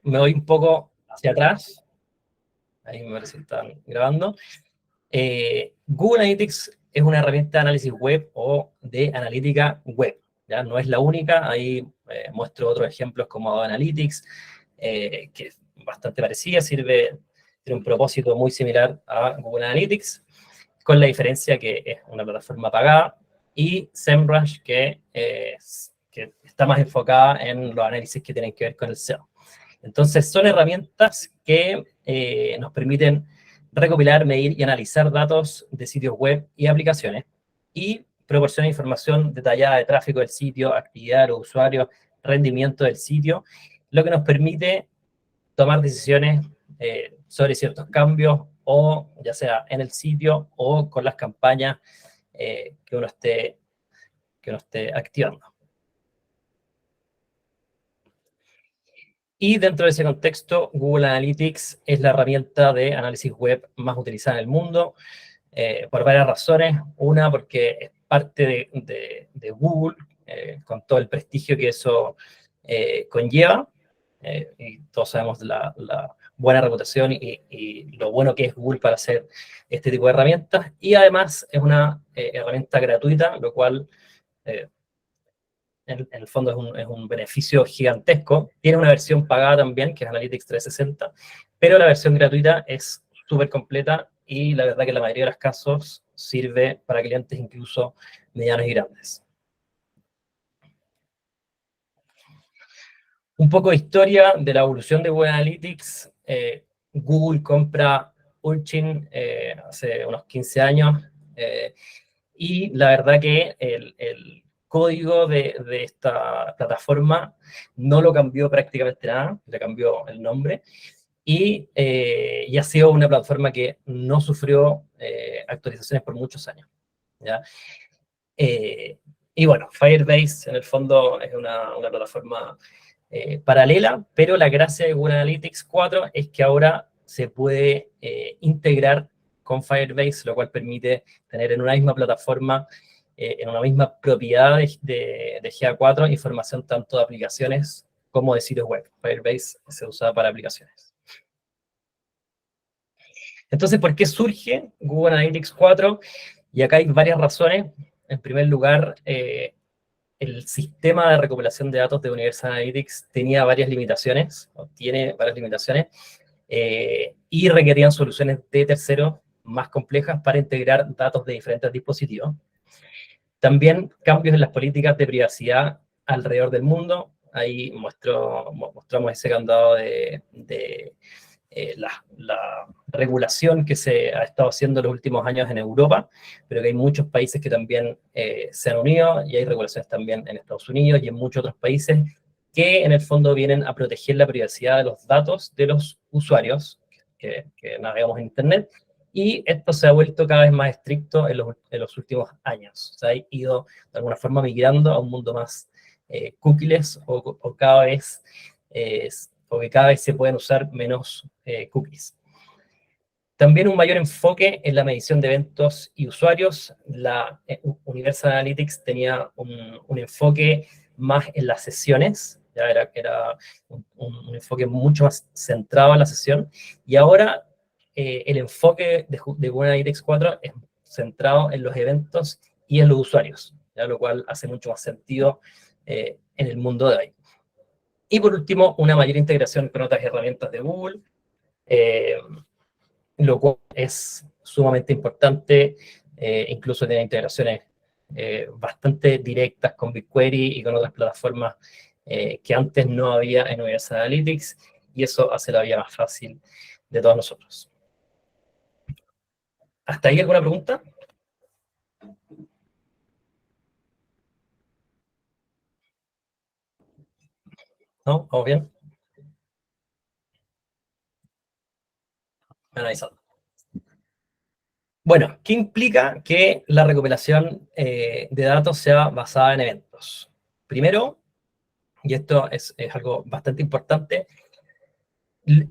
me voy un poco hacia atrás. Ahí me parece que están grabando. Google Analytics es una herramienta de análisis web o de analítica web. ¿Ya? No es la única, ahí muestro otros ejemplos como Adobe Analytics, que es bastante parecida, tiene un propósito muy similar a Google Analytics, con la diferencia que es una plataforma pagada, y SEMrush, que está más enfocada en los análisis que tienen que ver con el SEO. Entonces, son herramientas que nos permiten recopilar, medir y analizar datos de sitios web y aplicaciones, y proporcionar información detallada de tráfico del sitio, actividad de los usuarios, rendimiento del sitio, lo que nos permite tomar decisiones sobre ciertos cambios, o ya sea en el sitio o con las campañas que uno esté activando. Y dentro de ese contexto, Google Analytics es la herramienta de análisis web más utilizada en el mundo, por varias razones. Una, porque es parte de Google, con todo el prestigio que eso conlleva, y todos sabemos la buena reputación y lo bueno que es Google para hacer este tipo de herramientas, y además es una herramienta gratuita, lo cual en el fondo es un beneficio gigantesco. Tiene una versión pagada también, que es Analytics 360, pero la versión gratuita es súper completa, y la verdad que en la mayoría de los casos sirve para clientes incluso medianos y grandes. Un poco de historia de la evolución de Google Analytics. Google compra Urchin hace unos 15 años, y la verdad que el código de esta plataforma no lo cambió prácticamente nada, le cambió el nombre, y ha sido una plataforma que no sufrió actualizaciones por muchos años, ¿ya? Y bueno, Firebase en el fondo es una plataforma paralela, pero la gracia de Google Analytics 4 es que ahora se puede integrar con Firebase, lo cual permite tener en una misma plataforma, en una misma propiedad de GA4, información tanto de aplicaciones como de sitios web. Firebase se usa para aplicaciones. Entonces, ¿por qué surge Google Analytics 4? Y acá hay varias razones. En primer lugar, el sistema de recopilación de datos de Universal Analytics tenía varias limitaciones, o tiene varias limitaciones, y requerían soluciones de terceros más complejas para integrar datos de diferentes dispositivos. También cambios en las políticas de privacidad alrededor del mundo. Ahí mostramos ese candado de la regulación que se ha estado haciendo en los últimos años en Europa, pero que hay muchos países que también se han unido, y hay regulaciones también en Estados Unidos y en muchos otros países que en el fondo vienen a proteger la privacidad de los datos de los usuarios que navegamos en Internet, y esto se ha vuelto cada vez más estricto en los últimos años. O sea, ha ido de alguna forma migrando a un mundo más cookieless, o que cada vez se pueden usar menos cookies. También un mayor enfoque en la medición de eventos y usuarios. La Universal Analytics tenía un enfoque más en las sesiones, ya era un enfoque mucho más centrado en la sesión, y ahora el enfoque de Google Analytics 4 es centrado en los eventos y en los usuarios, ¿ya? Lo cual hace mucho más sentido en el mundo de hoy. Y por último, una mayor integración con otras herramientas de Google, lo cual es sumamente importante. Incluso tiene integraciones bastante directas con BigQuery y con otras plataformas que antes no había en Universal Analytics, y eso hace la vida más fácil de todos nosotros. ¿Hasta ahí alguna pregunta? ¿No? ¿Vamos bien? Analizando. Bueno, ¿qué implica que la recopilación de datos sea basada en eventos? Primero, y esto es algo bastante importante,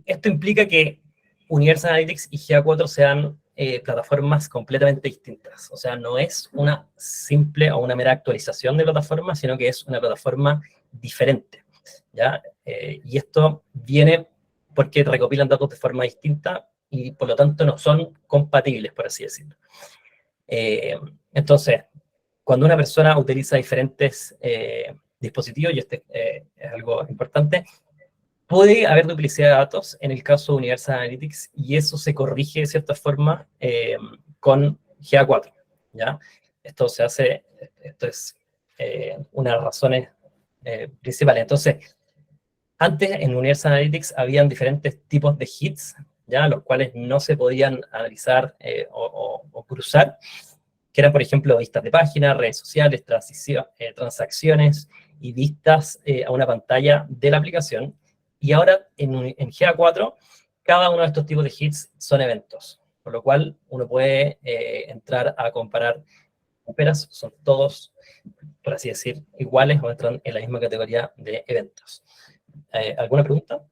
esto implica que Universal Analytics y GA4 sean plataformas completamente distintas. O sea, no es una simple o una mera actualización de plataforma, sino que es una plataforma diferente, ¿ya? Y esto viene porque recopilan datos de forma distinta y por lo tanto no son compatibles, por así decirlo. Entonces, cuando una persona utiliza diferentes dispositivos, y este es algo importante, puede haber duplicidad de datos en el caso de Universal Analytics y eso se corrige de cierta forma con GA4, ¿ya? Esto se hace, esto es una de las razones principales. Entonces, antes en Universal Analytics habían diferentes tipos de hits, ¿ya? Los cuales no se podían analizar o cruzar, que eran, por ejemplo, vistas de página, redes sociales, transacciones y vistas a una pantalla de la aplicación. Y ahora en GA4, cada uno de estos tipos de hits son eventos, por lo cual uno puede entrar a comparar óperas, son todos, por así decir, iguales o entran en la misma categoría de eventos. ¿Alguna pregunta?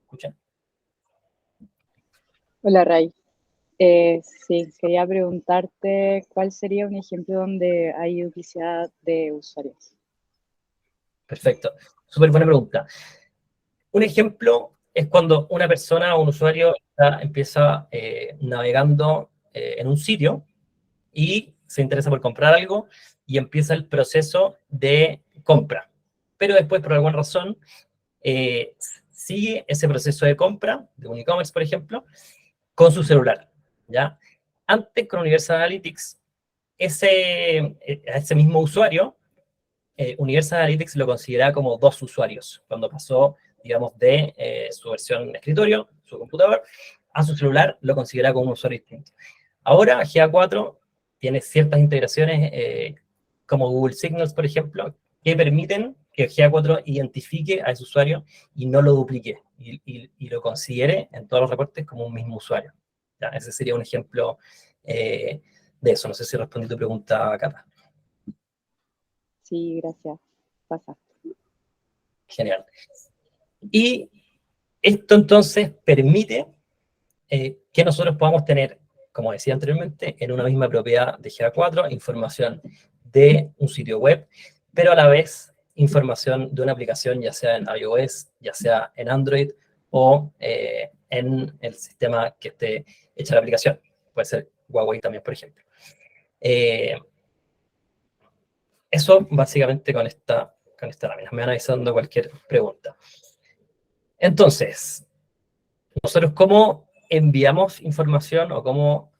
¿Escuchan? Hola, Ray. Sí, quería preguntarte cuál sería un ejemplo donde hay duplicidad de usuarios. Perfecto. Súper buena pregunta. Un ejemplo es cuando una persona o un usuario empieza navegando en un sitio y se interesa por comprar algo y empieza el proceso de compra. Pero después, por alguna razón, sigue ese proceso de compra, de un e-commerce, por ejemplo, con su celular, ¿ya? Antes, con Universal Analytics, a ese mismo usuario, Universal Analytics lo consideraba como dos usuarios, cuando pasó, digamos, de su versión de escritorio, su computador, a su celular, lo consideraba como un usuario distinto. Ahora, GA4 tiene ciertas integraciones, como Google Signals, por ejemplo, que permiten que GA4 identifique a ese usuario y no lo duplique, y lo considere en todos los reportes como un mismo usuario. ¿Ya? Ese sería un ejemplo de eso. No sé si respondí tu pregunta, Cata. Sí, gracias. Pasa. Genial. Y esto entonces permite que nosotros podamos tener, como decía anteriormente, en una misma propiedad de GA4, información de un sitio web, pero a la vez información de una aplicación, ya sea en iOS, ya sea en Android o en el sistema que esté hecha la aplicación. Puede ser Huawei también, por ejemplo. Eso básicamente con esta lámina. Me van avisando cualquier pregunta. Entonces, nosotros cómo enviamos información o cómo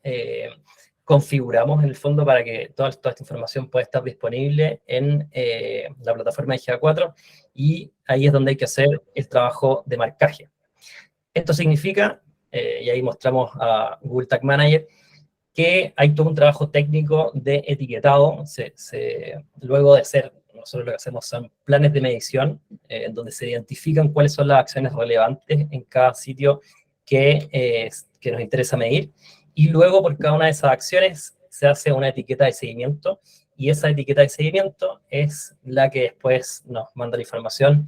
configuramos en el fondo para que toda esta información pueda estar disponible en la plataforma de GA4, y ahí es donde hay que hacer el trabajo de marcaje. Esto significa, y ahí mostramos a Google Tag Manager, que hay todo un trabajo técnico de etiquetado. Luego de hacer, nosotros lo que hacemos son planes de medición, en donde se identifican cuáles son las acciones relevantes en cada sitio que nos interesa medir, y luego por cada una de esas acciones se hace una etiqueta de seguimiento, y esa etiqueta de seguimiento es la que después nos manda la información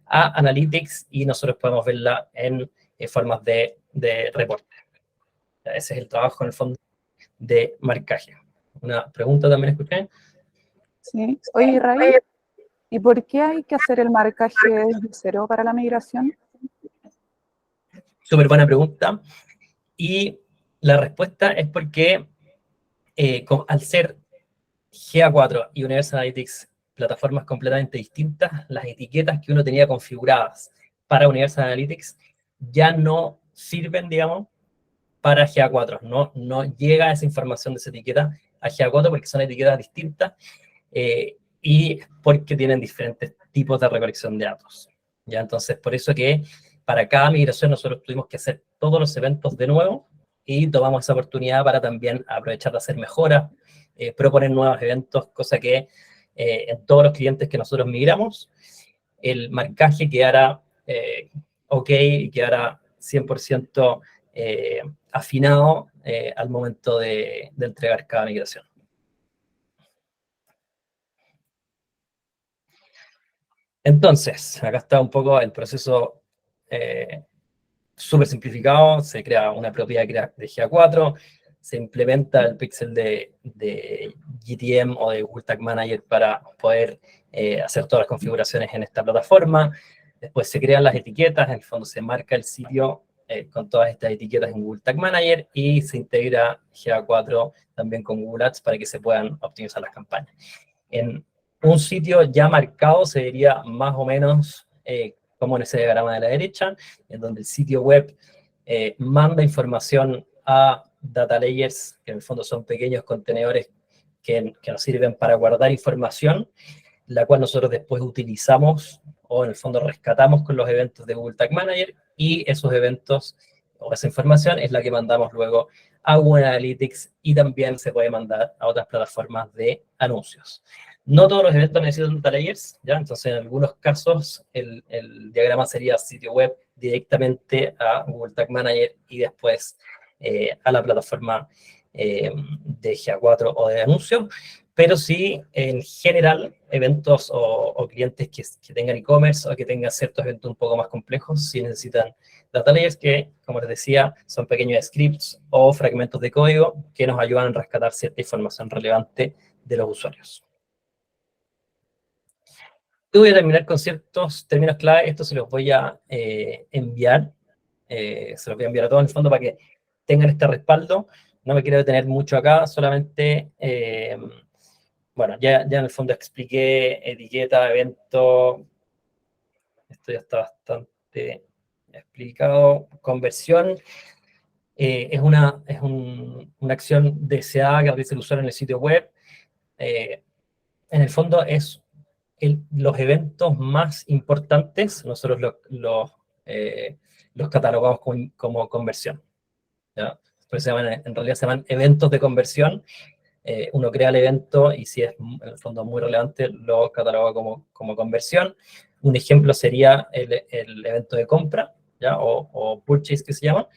a Analytics y nosotros podemos verla en formas de reporte. Ese es el trabajo en el fondo de marcaje. Una pregunta también escuché. Sí. Oye, Ray, ¿y por qué hay que hacer el marcaje desde cero para la migración? Súper buena pregunta. Y la respuesta es porque al ser GA4 y Universal Analytics plataformas completamente distintas, las etiquetas que uno tenía configuradas para Universal Analytics ya no sirven, digamos, para GA4. No llega esa información de esa etiqueta a GA4 porque son etiquetas distintas y porque tienen diferentes tipos de recolección de datos. ¿Ya? Entonces, por eso que para cada migración nosotros tuvimos que hacer todos los eventos de nuevo, y tomamos esa oportunidad para también aprovechar de hacer mejoras, proponer nuevos eventos, cosa que en todos los clientes que nosotros migramos, el marcaje quedara ok y quedara 100% afinado al momento de entregar cada migración. Entonces, acá está un poco el proceso súper simplificado. Se crea una propiedad de GA4, se implementa el pixel de GTM o de Google Tag Manager para poder hacer todas las configuraciones en esta plataforma. Después se crean las etiquetas, en el fondo se marca el sitio con todas estas etiquetas en Google Tag Manager y se integra GA4 también con Google Ads para que se puedan optimizar las campañas. En un sitio ya marcado se vería más o menos como en ese diagrama de la derecha, en donde el sitio web manda información a data layers, que en el fondo son pequeños contenedores que nos sirven para guardar información, la cual nosotros después utilizamos o en el fondo rescatamos con los eventos de Google Tag Manager, y esos eventos o esa información es la que mandamos luego a Google Analytics y también se puede mandar a otras plataformas de anuncios. No todos los eventos necesitan data layers, ¿ya? Entonces en algunos casos el diagrama sería sitio web directamente a Google Tag Manager y después a la plataforma de GA4 o de anuncios, pero sí, en general, eventos o clientes que tengan e-commerce o que tengan ciertos eventos un poco más complejos, sí necesitan data layers que, como les decía, son pequeños scripts o fragmentos de código que nos ayudan a rescatar cierta información relevante de los usuarios. Y voy a terminar con ciertos términos clave. Esto se los voy a enviar. Se los voy a enviar a todos en el fondo para que tengan este respaldo. No me quiero detener mucho acá, solamente, bueno, ya en el fondo expliqué etiqueta, evento, esto ya está bastante explicado. Conversión es una acción deseada que realiza el usuario en el sitio web. En el fondo es los eventos más importantes, nosotros los catalogamos como conversión, ¿ya? Pues en realidad se llaman eventos de conversión. Uno crea el evento y si es en el fondo muy relevante, lo cataloga como conversión. Un ejemplo sería el evento de compra, ¿ya? O purchase, que se llama,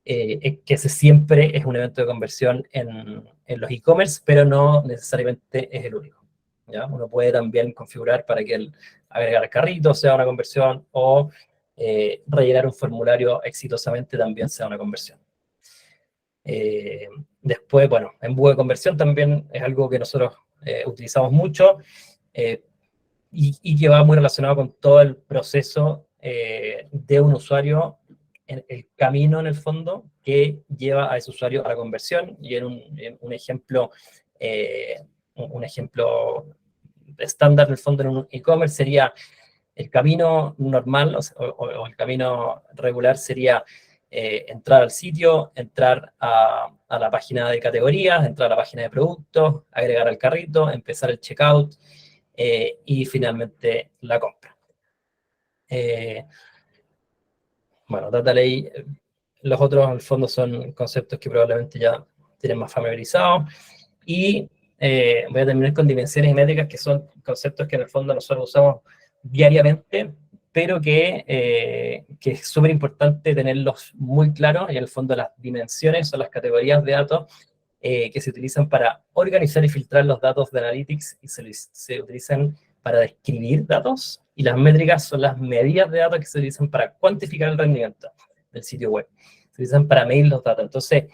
que ese siempre es un evento de conversión en los e-commerce, pero no necesariamente es el único, ¿ya? Uno puede también configurar para que el agregar al carrito sea una conversión o rellenar un formulario exitosamente también sea una conversión. Después, bueno, embudo de conversión también es algo que nosotros utilizamos mucho y que va muy relacionado con todo el proceso de un usuario, el camino en el fondo que lleva a ese usuario a la conversión. Y en un ejemplo estándar en el fondo en un e-commerce sería el camino normal o el camino regular sería entrar al sitio, entrar a la página de categorías, entrar a la página de productos, agregar al carrito, empezar el checkout y finalmente la compra. Bueno, data lay, los otros en el fondo son conceptos que probablemente ya tienen más familiarizados. Y voy a terminar con dimensiones y métricas, que son conceptos que en el fondo nosotros usamos diariamente, pero que es súper importante tenerlos muy claros. Y en el fondo las dimensiones son las categorías de datos que se utilizan para organizar y filtrar los datos de Analytics y se utilizan para describir datos, y las métricas son las medidas de datos que se utilizan para cuantificar el rendimiento del sitio web. Se utilizan para medir los datos. Entonces,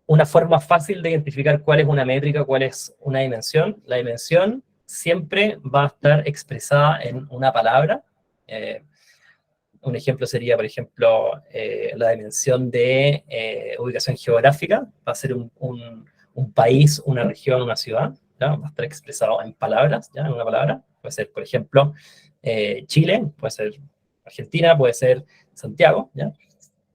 una forma fácil de identificar cuál es una métrica, cuál es una dimensión. La dimensión siempre va a estar expresada en una palabra. Un ejemplo sería, por ejemplo, la dimensión de ubicación geográfica. Va a ser un país, una región, una ciudad, ¿ya? Va a estar expresado en palabras, ¿ya? En una palabra. Puede ser, por ejemplo, Chile, puede ser Argentina, puede ser Santiago, ¿ya?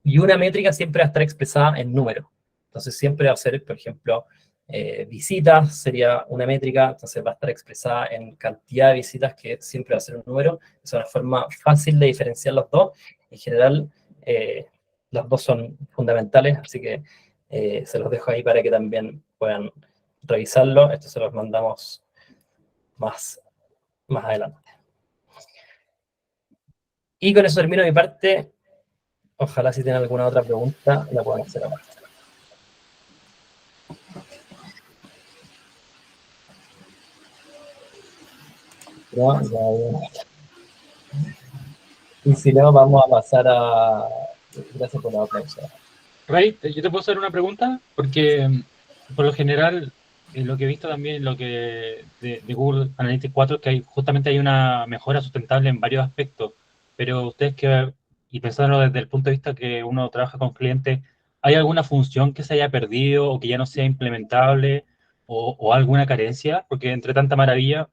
Y una métrica siempre va a estar expresada en número. Entonces siempre va a ser, por ejemplo, visitas sería una métrica, entonces va a estar expresada en cantidad de visitas, que siempre va a ser un número. Es una forma fácil de diferenciar los dos. En general, los dos son fundamentales, así que se los dejo ahí para que también puedan revisarlo. Esto se los mandamos más adelante. Y con eso termino mi parte. Ojalá si tienen alguna otra pregunta, la puedan hacer ahora. No, y si no, vamos a pasar a... Gracias por la aplauso. Ray, yo te puedo hacer una pregunta, porque por lo general, lo que he visto también de Google Analytics 4 es que justamente hay una mejora sustentable en varios aspectos. pero ustedes que, y pensándolo desde el punto de vista que uno trabaja con clientes, ¿hay alguna función que se haya perdido o que ya no sea implementable o alguna carencia? Porque entre tanta maravilla,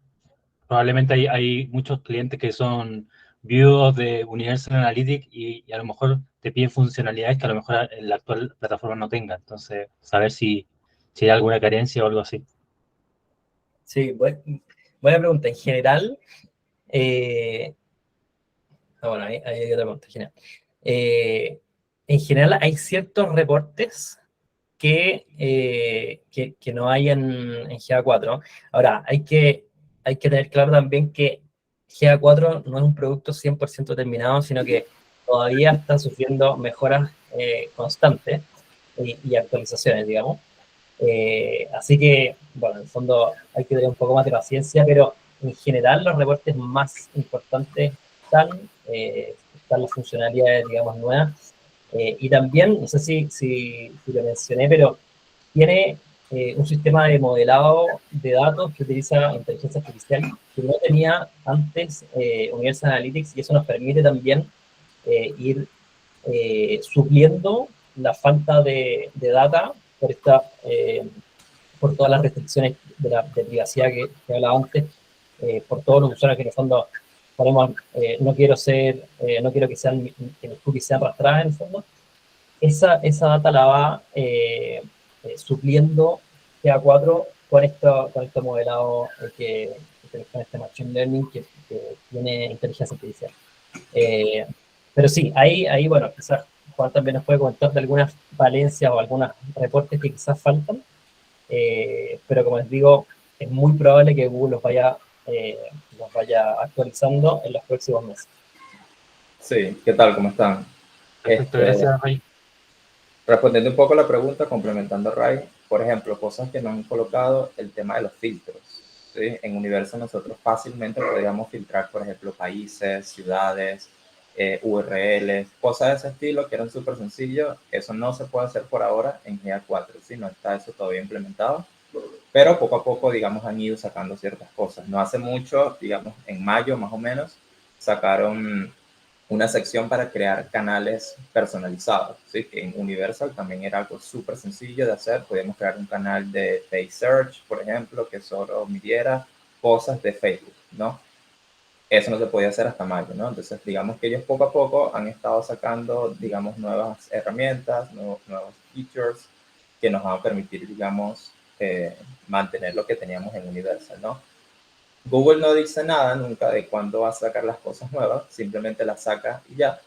probablemente hay muchos clientes que son viudos de Universal Analytics y a lo mejor te piden funcionalidades que a lo mejor en la actual plataforma no tenga. Entonces, saber si hay alguna carencia o algo así. Sí, buena pregunta. En general, eh, bueno, hay otra pregunta. En general hay ciertos reportes que no hay en GA4. Ahora, hay que tener claro también que GA4 no es un producto 100% terminado, sino que todavía está sufriendo mejoras constantes y actualizaciones, digamos. Así que, bueno, en el fondo hay que tener un poco más de paciencia, pero en general los reportes más importantes están las funcionalidades, digamos, nuevas. Y también, no sé si lo mencioné, pero tiene un sistema de modelado de datos que utiliza inteligencia artificial que no tenía antes Universal Analytics, y eso nos permite también ir supliendo la falta de data por por todas las restricciones de privacidad que hablaba antes, por todos los usuarios que en el fondo ponemos, no quiero que mis cookies sean arrastradas en el fondo. Esa data la va supliendo GA4 con este modelado con este machine learning que tiene inteligencia artificial. Pero sí, ahí, bueno, quizás Juan también nos puede comentar de algunas valencias o algunos reportes que quizás faltan, pero como les digo, es muy probable que Google los vaya actualizando en los próximos meses. Sí, ¿qué tal? ¿Cómo están? Perfecto, gracias, Ray. Respondiendo un poco a la pregunta, complementando a Ray, por ejemplo, cosas que no han colocado, el tema de los filtros. ¿Sí? En Universo nosotros fácilmente podríamos filtrar, por ejemplo, países, ciudades, URLs, cosas de ese estilo que eran súper sencillos. Eso no se puede hacer por ahora en GA4, ¿sí? No está eso todavía implementado, pero poco a poco, digamos, han ido sacando ciertas cosas. No hace mucho, digamos, en mayo más o menos, sacaron una sección para crear canales personalizados, ¿sí? Que en Universal también era algo súper sencillo de hacer. Podíamos crear un canal de Pay Search, por ejemplo, que solo midiera cosas de Facebook, ¿no? Eso no se podía hacer hasta mayo, ¿no? Entonces, digamos que ellos poco a poco han estado sacando, digamos, nuevas herramientas, nuevos features que nos van a permitir, digamos, mantener lo que teníamos en Universal, ¿no? Google no dice nada nunca de cuándo va a sacar las cosas nuevas, simplemente las saca y ya.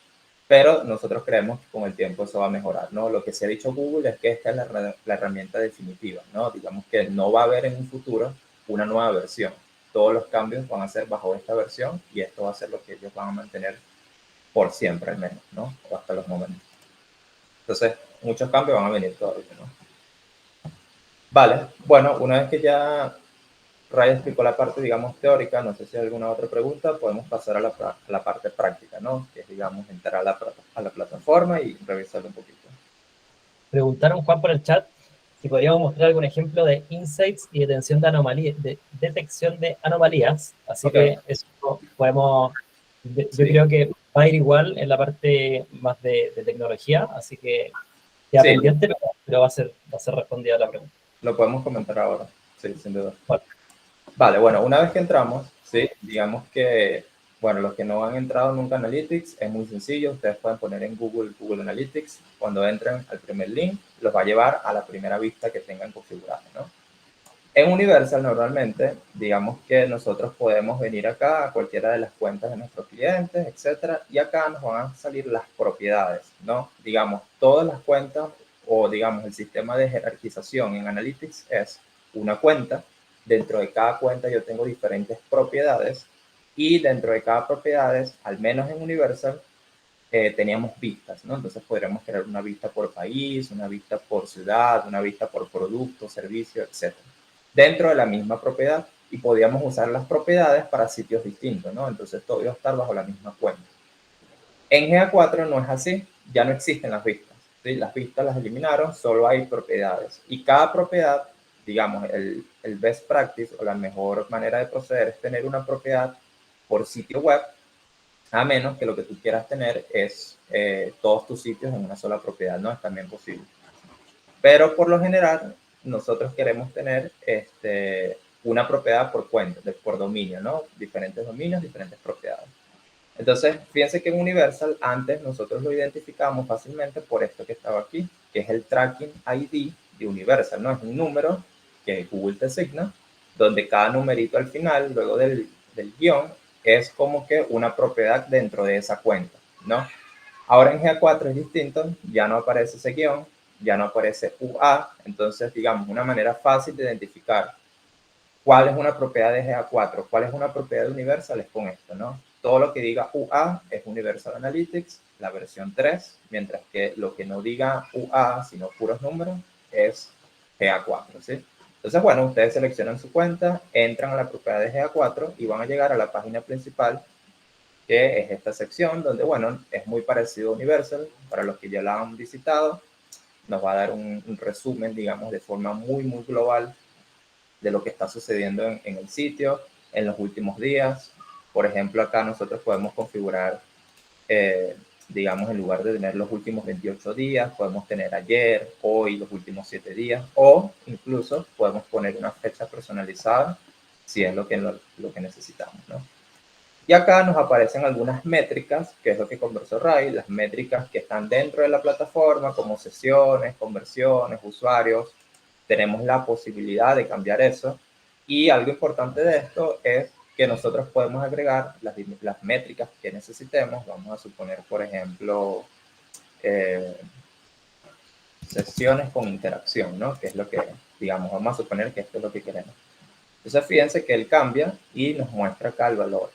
Pero nosotros creemos que con el tiempo eso va a mejorar, ¿no? Lo que se ha dicho Google es que esta es la herramienta definitiva, ¿no? Digamos que no va a haber en un futuro una nueva versión. Todos los cambios van a ser bajo esta versión y esto va a ser lo que ellos van a mantener por siempre al menos, ¿no? O hasta los momentos. Entonces, muchos cambios van a venir todavía, ¿no? Vale, bueno, una vez que ya Ray explicó la parte, digamos, teórica, no sé si hay alguna otra pregunta, podemos pasar a la parte práctica, ¿no? Que es, digamos, entrar a la plataforma y revisarlo un poquito. Preguntaron, Juan, por el chat, si podríamos mostrar algún ejemplo de insights y detección de anomalías. Así Okay. que eso podemos, yo Sí. creo que va a ir igual en la parte más de tecnología, así que queda Sí. pendiente, pero va a ser respondida la pregunta. Lo podemos comentar ahora, sí, sin duda. Vale. Vale, bueno, una vez que entramos, sí, digamos que, bueno, los que no han entrado nunca a Analytics, es muy sencillo, ustedes pueden poner en Google Analytics, cuando entren al primer link, los va a llevar a la primera vista que tengan configurada, ¿no? En Universal, normalmente, digamos que nosotros podemos venir acá a cualquiera de las cuentas de nuestros clientes, etcétera, y acá nos van a salir las propiedades, ¿no? Digamos, todas las cuentas o, digamos, el sistema de jerarquización en Analytics es una cuenta. Dentro de cada cuenta yo tengo diferentes propiedades y dentro de cada propiedades, al menos en Universal, teníamos vistas, ¿no? Entonces podríamos crear una vista por país, una vista por ciudad, una vista por producto, servicio, etc. Dentro de la misma propiedad, y podíamos usar las propiedades para sitios distintos, ¿no? Entonces todo iba a estar bajo la misma cuenta. En GA4 no es así, ya no existen las vistas, ¿sí? Las vistas las eliminaron, solo hay propiedades. Y cada propiedad, digamos, el best practice o la mejor manera de proceder es tener una propiedad por sitio web, a menos que lo que tú quieras tener es todos tus sitios en una sola propiedad, ¿no? Es también posible. Pero por lo general, nosotros queremos tener una propiedad por cuenta, por dominio, ¿no? Diferentes dominios, diferentes propiedades. Entonces, fíjense que en Universal antes nosotros lo identificamos fácilmente por esto que estaba aquí, que es el Tracking ID de Universal, ¿no? Es un número que Google te asigna, donde cada numerito al final, luego del guión, es como que una propiedad dentro de esa cuenta, ¿no? Ahora en GA4 es distinto, ya no aparece ese guión, ya no aparece UA, entonces digamos una manera fácil de identificar cuál es una propiedad de GA4, cuál es una propiedad de Universal es con esto, ¿no? Todo lo que diga UA es Universal Analytics, la versión 3, mientras que lo que no diga UA, sino puros números, es GA4, ¿sí? Entonces, bueno, ustedes seleccionan su cuenta, entran a la propiedad de GA4 y van a llegar a la página principal, que es esta sección donde, bueno, es muy parecido a Universal. Para los que ya la han visitado, nos va a dar un resumen, digamos, de forma muy, muy global de lo que está sucediendo en el sitio en los últimos días. Por ejemplo, acá nosotros podemos configurar, digamos, en lugar de tener los últimos 28 días, podemos tener ayer, hoy, los últimos 7 días, o incluso podemos poner una fecha personalizada si es lo que necesitamos, ¿no? Y acá nos aparecen algunas métricas, que es lo que conversó Ray, las métricas que están dentro de la plataforma, como sesiones, conversiones, usuarios. Tenemos la posibilidad de cambiar eso. Y algo importante de esto es que nosotros podemos agregar las métricas que necesitemos. Vamos a suponer, por ejemplo, sesiones con interacción, ¿no? Que es lo que, digamos, vamos a suponer que esto es lo que queremos. Entonces, fíjense que él cambia y nos muestra acá el valor.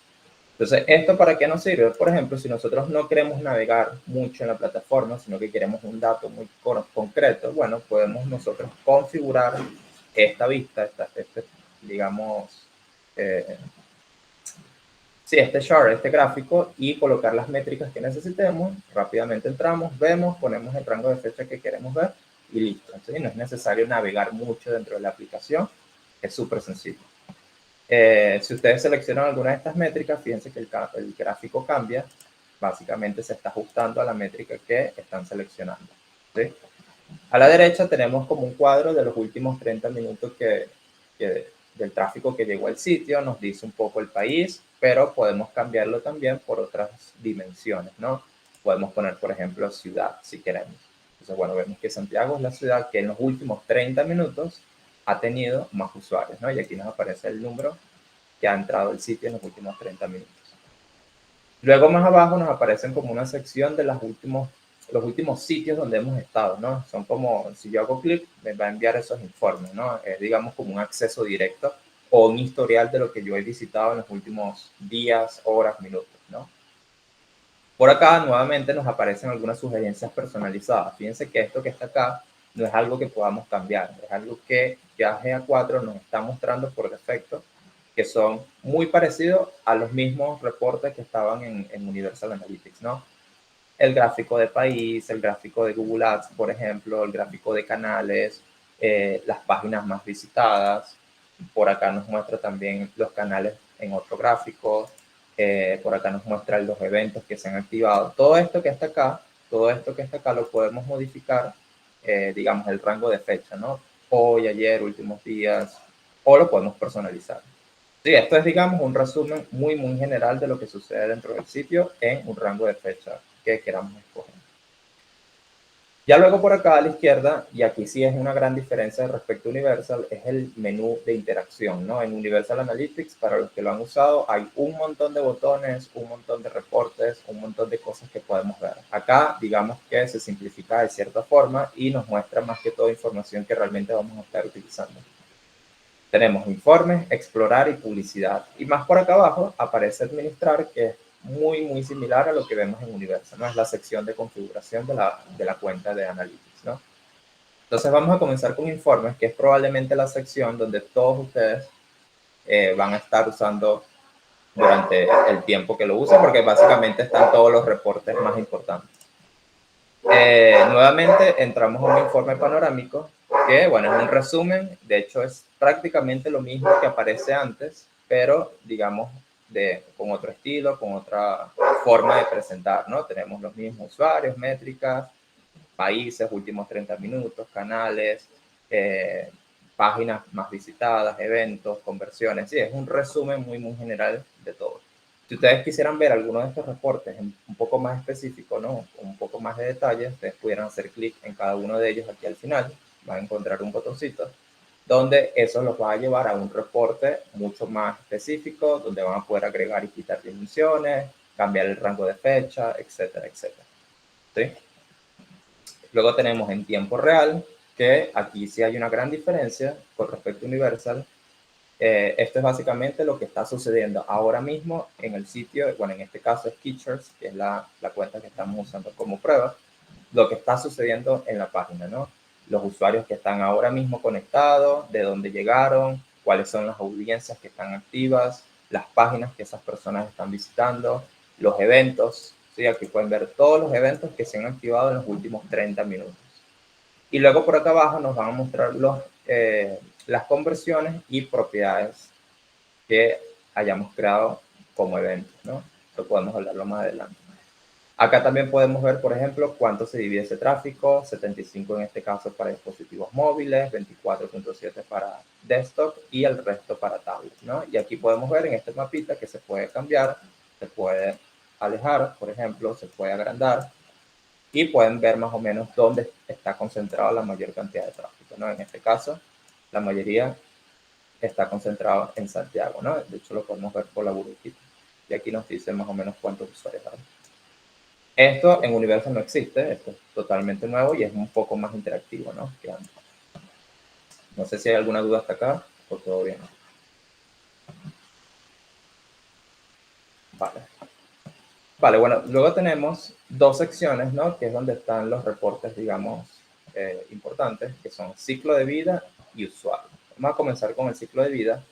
Entonces, ¿esto para qué nos sirve? Por ejemplo, si nosotros no queremos navegar mucho en la plataforma, sino que queremos un dato muy concreto, bueno, podemos nosotros configurar esta vista, digamos, este chart, este gráfico, y colocar las métricas que necesitemos. Rápidamente entramos, vemos, ponemos el rango de fecha que queremos ver y listo. Entonces, no es necesario navegar mucho dentro de la aplicación, es súper sencillo. Si ustedes seleccionan alguna de estas métricas, fíjense que el gráfico cambia. Básicamente se está ajustando a la métrica que están seleccionando, ¿sí? A la derecha tenemos como un cuadro de los últimos 30 minutos del tráfico que llegó al sitio. Nos dice un poco el país, pero podemos cambiarlo también por otras dimensiones, ¿no? Podemos poner, por ejemplo, ciudad, si queremos. Entonces, bueno, vemos que Santiago es la ciudad que en los últimos 30 minutos ha tenido más usuarios, ¿no? Y aquí nos aparece el número que ha entrado al sitio en los últimos 30 minutos. Luego más abajo nos aparecen como una sección de los últimos sitios donde hemos estado, ¿no? Son como, si yo hago clic, me va a enviar esos informes, ¿no? Es, digamos, como un acceso directo o un historial de lo que yo he visitado en los últimos días, horas, minutos, ¿no? Por acá, nuevamente, nos aparecen algunas sugerencias personalizadas. Fíjense que esto que está acá no es algo que podamos cambiar, es algo que ya GA4 nos está mostrando por defecto, que son muy parecidos a los mismos reportes que estaban en Universal Analytics, ¿no? El gráfico de país, el gráfico de Google Ads, por ejemplo, el gráfico de canales, las páginas más visitadas. Por acá nos muestra también los canales en otro gráfico. Por acá nos muestra los eventos que se han activado. Todo esto que está acá lo podemos modificar, digamos, el rango de fecha, ¿no? Hoy, ayer, últimos días, o lo podemos personalizar. Sí, esto es, digamos, un resumen muy, muy general de lo que sucede dentro del sitio en un rango de fecha que queramos escoger. Ya luego por acá a la izquierda, y aquí sí es una gran diferencia respecto a Universal, es el menú de interacción, ¿no? En Universal Analytics, para los que lo han usado, hay un montón de botones, un montón de reportes, un montón de cosas que podemos ver. Acá, digamos que se simplifica de cierta forma y nos muestra más que todo información que realmente vamos a estar utilizando. Tenemos informes, explorar y publicidad. Y más por acá abajo aparece administrar, que es muy, muy similar a lo que vemos en Universal, ¿no? Es la sección de configuración de la cuenta de Analytics, ¿no? Entonces vamos a comenzar con informes, que es probablemente la sección donde todos ustedes van a estar usando durante el tiempo que lo usen, porque básicamente están todos los reportes más importantes. Nuevamente entramos a un informe panorámico, que bueno, es un resumen, de hecho es prácticamente lo mismo que aparece antes, pero digamos con otro estilo, con otra forma de presentar, ¿no? Tenemos los mismos usuarios, métricas, países, últimos 30 minutos, canales, páginas más visitadas, eventos, conversiones. Sí, es un resumen muy, muy general de todo. Si ustedes quisieran ver alguno de estos reportes un poco más específico, ¿no? Un poco más de detalle, ustedes pudieran hacer clic en cada uno de ellos aquí al final. Van a encontrar un botoncito donde eso los va a llevar a un reporte mucho más específico, donde van a poder agregar y quitar dimensiones, cambiar el rango de fecha, etcétera, etcétera. ¿Sí? Luego tenemos en tiempo real, que aquí sí hay una gran diferencia con respecto a Universal. Esto es básicamente lo que está sucediendo ahora mismo en el sitio, bueno, en este caso es Sketchers, que es la cuenta que estamos usando como prueba, lo que está sucediendo en la página, ¿no? Los usuarios que están ahora mismo conectados, de dónde llegaron, cuáles son las audiencias que están activas, las páginas que esas personas están visitando, los eventos, ¿sí? Aquí pueden ver todos los eventos que se han activado en los últimos 30 minutos. Y luego por acá abajo nos van a mostrar las conversiones y propiedades que hayamos creado como eventos, ¿no? Esto podemos hablarlo más adelante. Acá también podemos ver, por ejemplo, cuánto se divide ese tráfico, 75 en este caso para dispositivos móviles, 24.7 para desktop y el resto para tablet, ¿no? Y aquí podemos ver en este mapita que se puede cambiar, se puede alejar, por ejemplo, se puede agrandar y pueden ver más o menos dónde está concentrada la mayor cantidad de tráfico, ¿no? En este caso, la mayoría está concentrado en Santiago, ¿no? De hecho, lo podemos ver por la burbujita. Y aquí nos dice más o menos cuántos usuarios hay. Esto en Universal no existe, esto es totalmente nuevo y es un poco más interactivo, ¿no? Que antes. No sé si hay alguna duda hasta acá o todo bien. Vale. Vale, bueno, luego tenemos dos secciones, ¿no? Que es donde están los reportes, digamos, importantes, que son ciclo de vida y usuario. Vamos a comenzar con el ciclo de vida.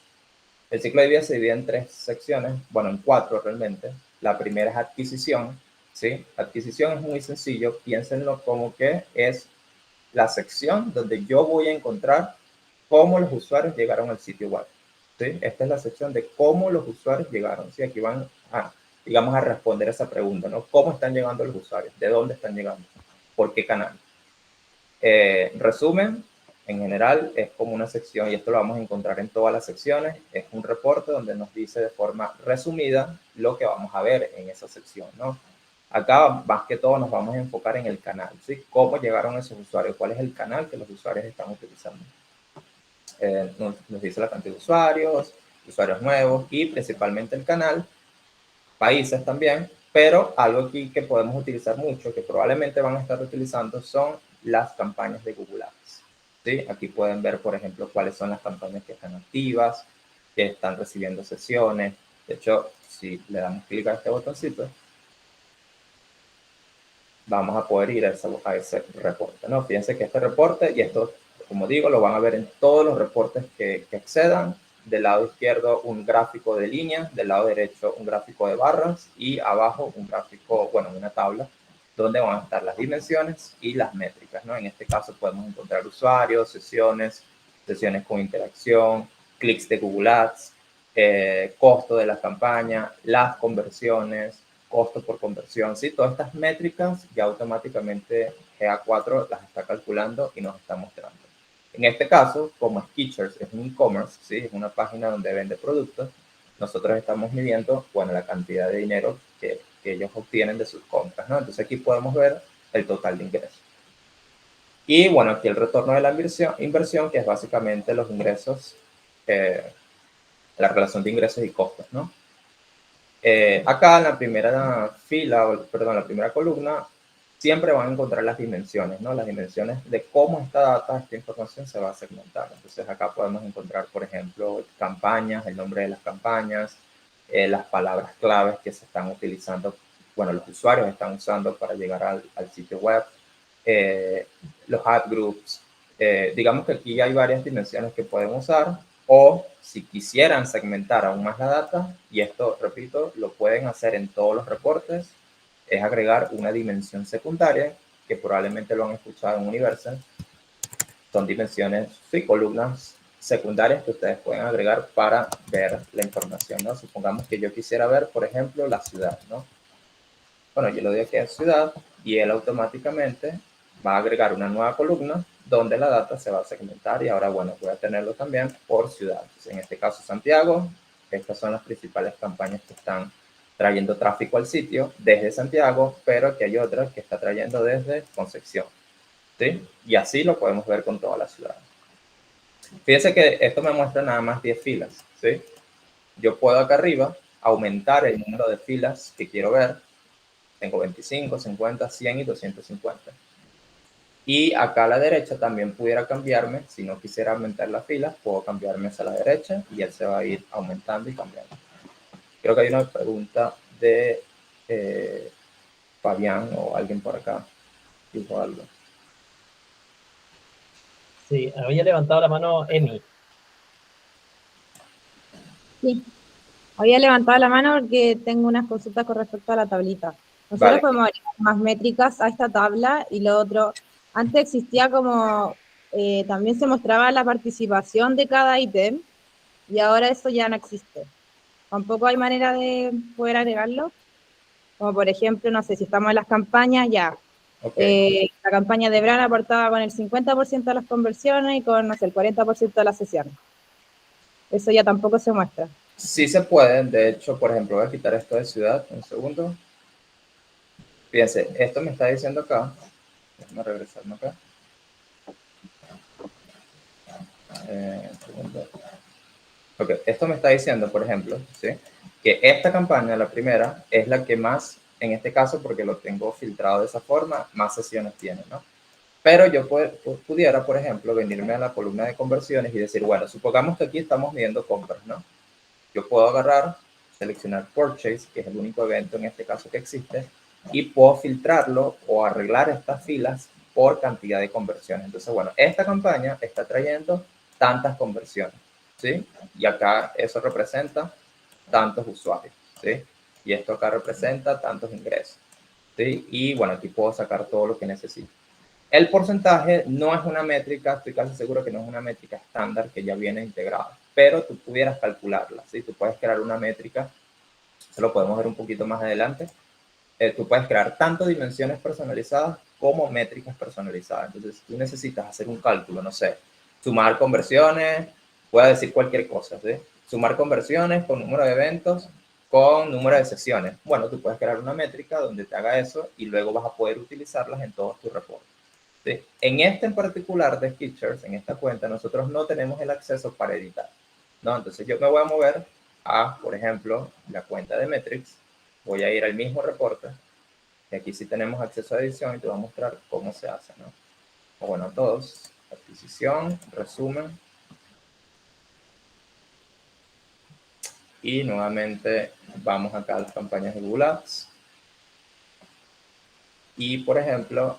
El ciclo de vida se divide en tres secciones, bueno, en cuatro realmente. La primera es adquisición, ¿sí? Adquisición es muy sencillo, piénsenlo como que es la sección donde yo voy a encontrar cómo los usuarios llegaron al sitio web, ¿sí? Esta es la sección de cómo los usuarios llegaron, ¿sí? Aquí van a, digamos, a responder esa pregunta, ¿no? ¿Cómo están llegando los usuarios? ¿De dónde están llegando? ¿Por qué canal? Resumen, en general, es como una sección, y esto lo vamos a encontrar en todas las secciones, es un reporte donde nos dice de forma resumida lo que vamos a ver en esa sección, ¿no? Acá, más que todo, nos vamos a enfocar en el canal, ¿sí? ¿Cómo llegaron esos usuarios? ¿Cuál es el canal que los usuarios están utilizando? Nos dice la cantidad de usuarios, usuarios nuevos y principalmente el canal, países también, pero algo aquí que podemos utilizar mucho, que probablemente van a estar utilizando, son las campañas de Google Ads, ¿sí? Aquí pueden ver, por ejemplo, cuáles son las campañas que están activas, que están recibiendo sesiones. De hecho, si le damos clic a este botoncito, vamos a poder ir a ese reporte, ¿no? Fíjense que este reporte, y esto, como digo, lo van a ver en todos los reportes que accedan. Del lado izquierdo un gráfico de líneas, del lado derecho un gráfico de barras y abajo un gráfico, bueno, una tabla donde van a estar las dimensiones y las métricas, ¿no? En este caso podemos encontrar usuarios, sesiones con interacción, clics de Google Ads, costo de la campaña, las conversiones, costo por conversión, ¿sí? Todas estas métricas ya automáticamente GA4 las está calculando y nos está mostrando. En este caso, como Sketchers es un e-commerce, ¿sí? Es una página donde vende productos, nosotros estamos midiendo, bueno, la cantidad de dinero que ellos obtienen de sus compras, ¿no? Entonces aquí podemos ver el total de ingresos. Y bueno, aquí el retorno de la inversión, que es básicamente los ingresos, la relación de ingresos y costos, ¿no? Acá en la primera fila, perdón, la primera columna, siempre van a encontrar las dimensiones, ¿no? Las dimensiones de cómo esta data, esta información se va a segmentar. Entonces acá podemos encontrar, por ejemplo, campañas, el nombre de las campañas, las palabras claves que se están utilizando, bueno, los usuarios están usando para llegar al sitio web, los ad groups. Digamos que aquí hay varias dimensiones que pueden usar, o si quisieran segmentar aún más la data, y esto, repito, lo pueden hacer en todos los reportes, es agregar una dimensión secundaria, que probablemente lo han escuchado en Universal. Son dimensiones, sí, columnas secundarias que ustedes pueden agregar para ver la información, ¿no? Supongamos que yo quisiera ver, por ejemplo, la ciudad, ¿no? bueno, yo le doy aquí a ciudad y él automáticamente va a agregar una nueva columna donde la data se va a segmentar y ahora, bueno, voy a tenerlo también por ciudad. Entonces, en este caso, Santiago, estas son las principales campañas que están trayendo tráfico al sitio desde Santiago, pero aquí hay otra que está trayendo desde Concepción, ¿sí? Y así lo podemos ver con toda la ciudad. Fíjense que esto me muestra nada más 10 filas, ¿sí? Yo puedo acá arriba aumentar el número de filas que quiero ver. Tengo 25, 50, 100 y 250. Y acá a la derecha también pudiera cambiarme, si no quisiera aumentar las filas, puedo cambiarme hacia la derecha y él se va a ir aumentando y cambiando. Creo que hay una pregunta de Fabián o alguien por acá. Dijo algo. Sí, había levantado la mano Emi. Sí, había levantado la mano porque tengo unas consultas con respecto a la tablita. Nosotros Vale. podemos agregar más métricas a esta tabla y lo otro, antes existía como, también se mostraba la participación de cada ítem y ahora eso ya no existe. Tampoco hay manera de poder agregarlo, como por ejemplo, no sé, si estamos en las campañas, ya, Okay. la campaña de Bran aportaba con el 50% de las conversiones y con, no sé, el 40% de las sesiones. Eso ya tampoco se muestra. Sí se pueden, de hecho, por ejemplo, voy a quitar esto de ciudad, un segundo. Fíjense, esto me está diciendo acá, déjame regresarme acá. Segundo. Ok, esto me está diciendo, por ejemplo, ¿sí? Que esta campaña, la primera, es la que más, en este caso, porque lo tengo filtrado de esa forma, más sesiones tiene, ¿no? Pero yo pudiera, por ejemplo, venirme a la columna de conversiones y decir, bueno, supongamos que aquí estamos midiendo compras, ¿no? Yo puedo agarrar, seleccionar Purchase, que es el único evento en este caso que existe, y puedo filtrarlo o arreglar estas filas por cantidad de conversiones. Entonces, bueno, esta campaña está trayendo tantas conversiones, ¿sí? Y acá eso representa tantos usuarios, ¿sí? Y esto acá representa tantos ingresos, ¿sí? Y bueno, aquí puedo sacar todo lo que necesito. El porcentaje no es una métrica, estoy casi seguro que no es una métrica estándar que ya viene integrada, pero tú pudieras calcularla, ¿sí? Tú puedes crear una métrica, eso lo podemos ver un poquito más adelante. Tú puedes crear tanto dimensiones personalizadas como métricas personalizadas. Entonces, si tú necesitas hacer un cálculo, no sé, sumar conversiones, puedes decir cualquier cosa, ¿sí? Sumar conversiones con número de eventos, con número de sesiones. Bueno, tú puedes crear una métrica donde te haga eso y luego vas a poder utilizarlas en todos tus reportes. ¿Sí? En este en particular de Sketchers, en esta cuenta, nosotros no tenemos el acceso para editar, ¿no? Entonces yo me voy a mover a, por ejemplo, la cuenta de Metrics, voy a ir al mismo reporte, y aquí sí tenemos acceso a edición y te voy a mostrar cómo se hace, ¿no? O bueno, todos, adquisición, resumen, y nuevamente vamos acá a las campañas de Google Ads, y por ejemplo,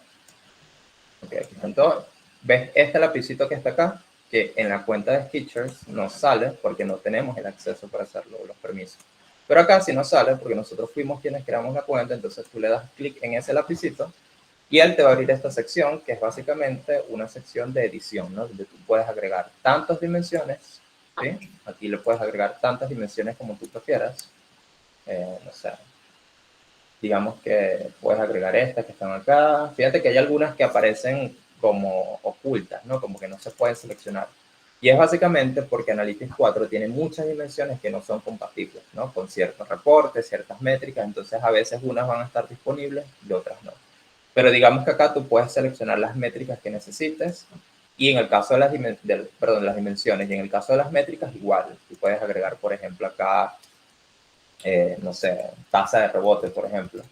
ok, aquí están todos. ¿Ves este lapicito que está acá? Que en la cuenta de Sketchers no sale porque no tenemos el acceso para hacerlo, los permisos. Pero acá sí nos sale porque nosotros fuimos quienes creamos la cuenta, entonces tú le das clic en ese lapicito y él te va a abrir esta sección que es básicamente una sección de edición, ¿no? Donde tú puedes agregar tantas dimensiones, ¿sí? Aquí le puedes agregar tantas dimensiones como tú prefieras. No sé, digamos que puedes agregar estas que están acá. Fíjate que hay algunas que aparecen como ocultas, ¿no? Como que no se pueden seleccionar. Y es básicamente porque Analytics 4 tiene muchas dimensiones que no son compatibles, ¿no? Con ciertos reportes, ciertas métricas, entonces a veces unas van a estar disponibles y otras no. Pero digamos que acá tú puedes seleccionar las métricas que necesites y en el caso de las, las dimensiones y en el caso de las métricas igual. Tú puedes agregar, por ejemplo, acá no sé, tasa de rebote, por ejemplo.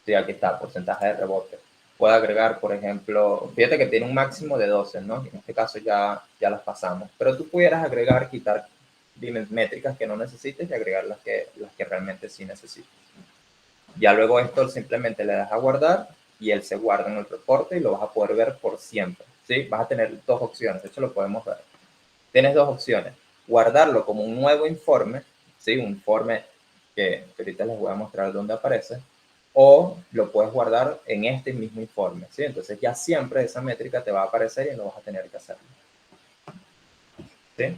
Sí, aquí está, porcentaje de rebote. Puedo agregar, por ejemplo, fíjate que tiene un máximo de 12, ¿no? En este caso ya las pasamos. Pero tú pudieras agregar, quitar métricas que no necesites y agregar las que realmente sí necesites. Ya luego esto simplemente le das a guardar y él se guarda en el reporte y lo vas a poder ver por siempre, ¿sí? Vas a tener dos opciones, de hecho lo podemos ver. Tienes dos opciones, guardarlo como un nuevo informe, ¿sí? Un informe que ahorita les voy a mostrar dónde aparece, o lo puedes guardar en este mismo informe, ¿sí? Entonces ya siempre esa métrica te va a aparecer y no vas a tener que hacerlo. ¿Sí?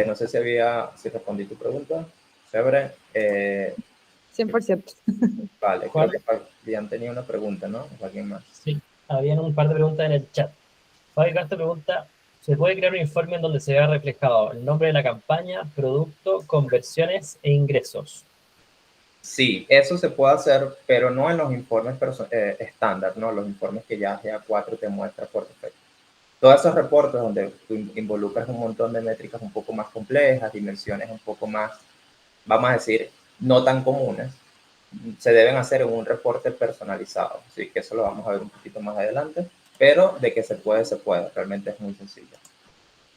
No sé si respondí tu pregunta. Chévere. 100%. Vale, Juan. creo que Fabián tenía una pregunta, ¿no? ¿O alguien más? Sí, habían un par de preguntas en el chat. Fabi Castro pregunta, ¿se puede crear un informe en donde se vea reflejado el nombre de la campaña, producto, conversiones e ingresos? Sí, eso se puede hacer, pero no en los informes estándar, ¿no? Los informes que ya GA4 te muestra por defecto. Todos esos reportes donde tú involucras un montón de métricas un poco más complejas, dimensiones un poco más, vamos a decir, no tan comunes, se deben hacer en un reporte personalizado. Así que eso lo vamos a ver un poquito más adelante, pero de que se puede, realmente es muy sencillo.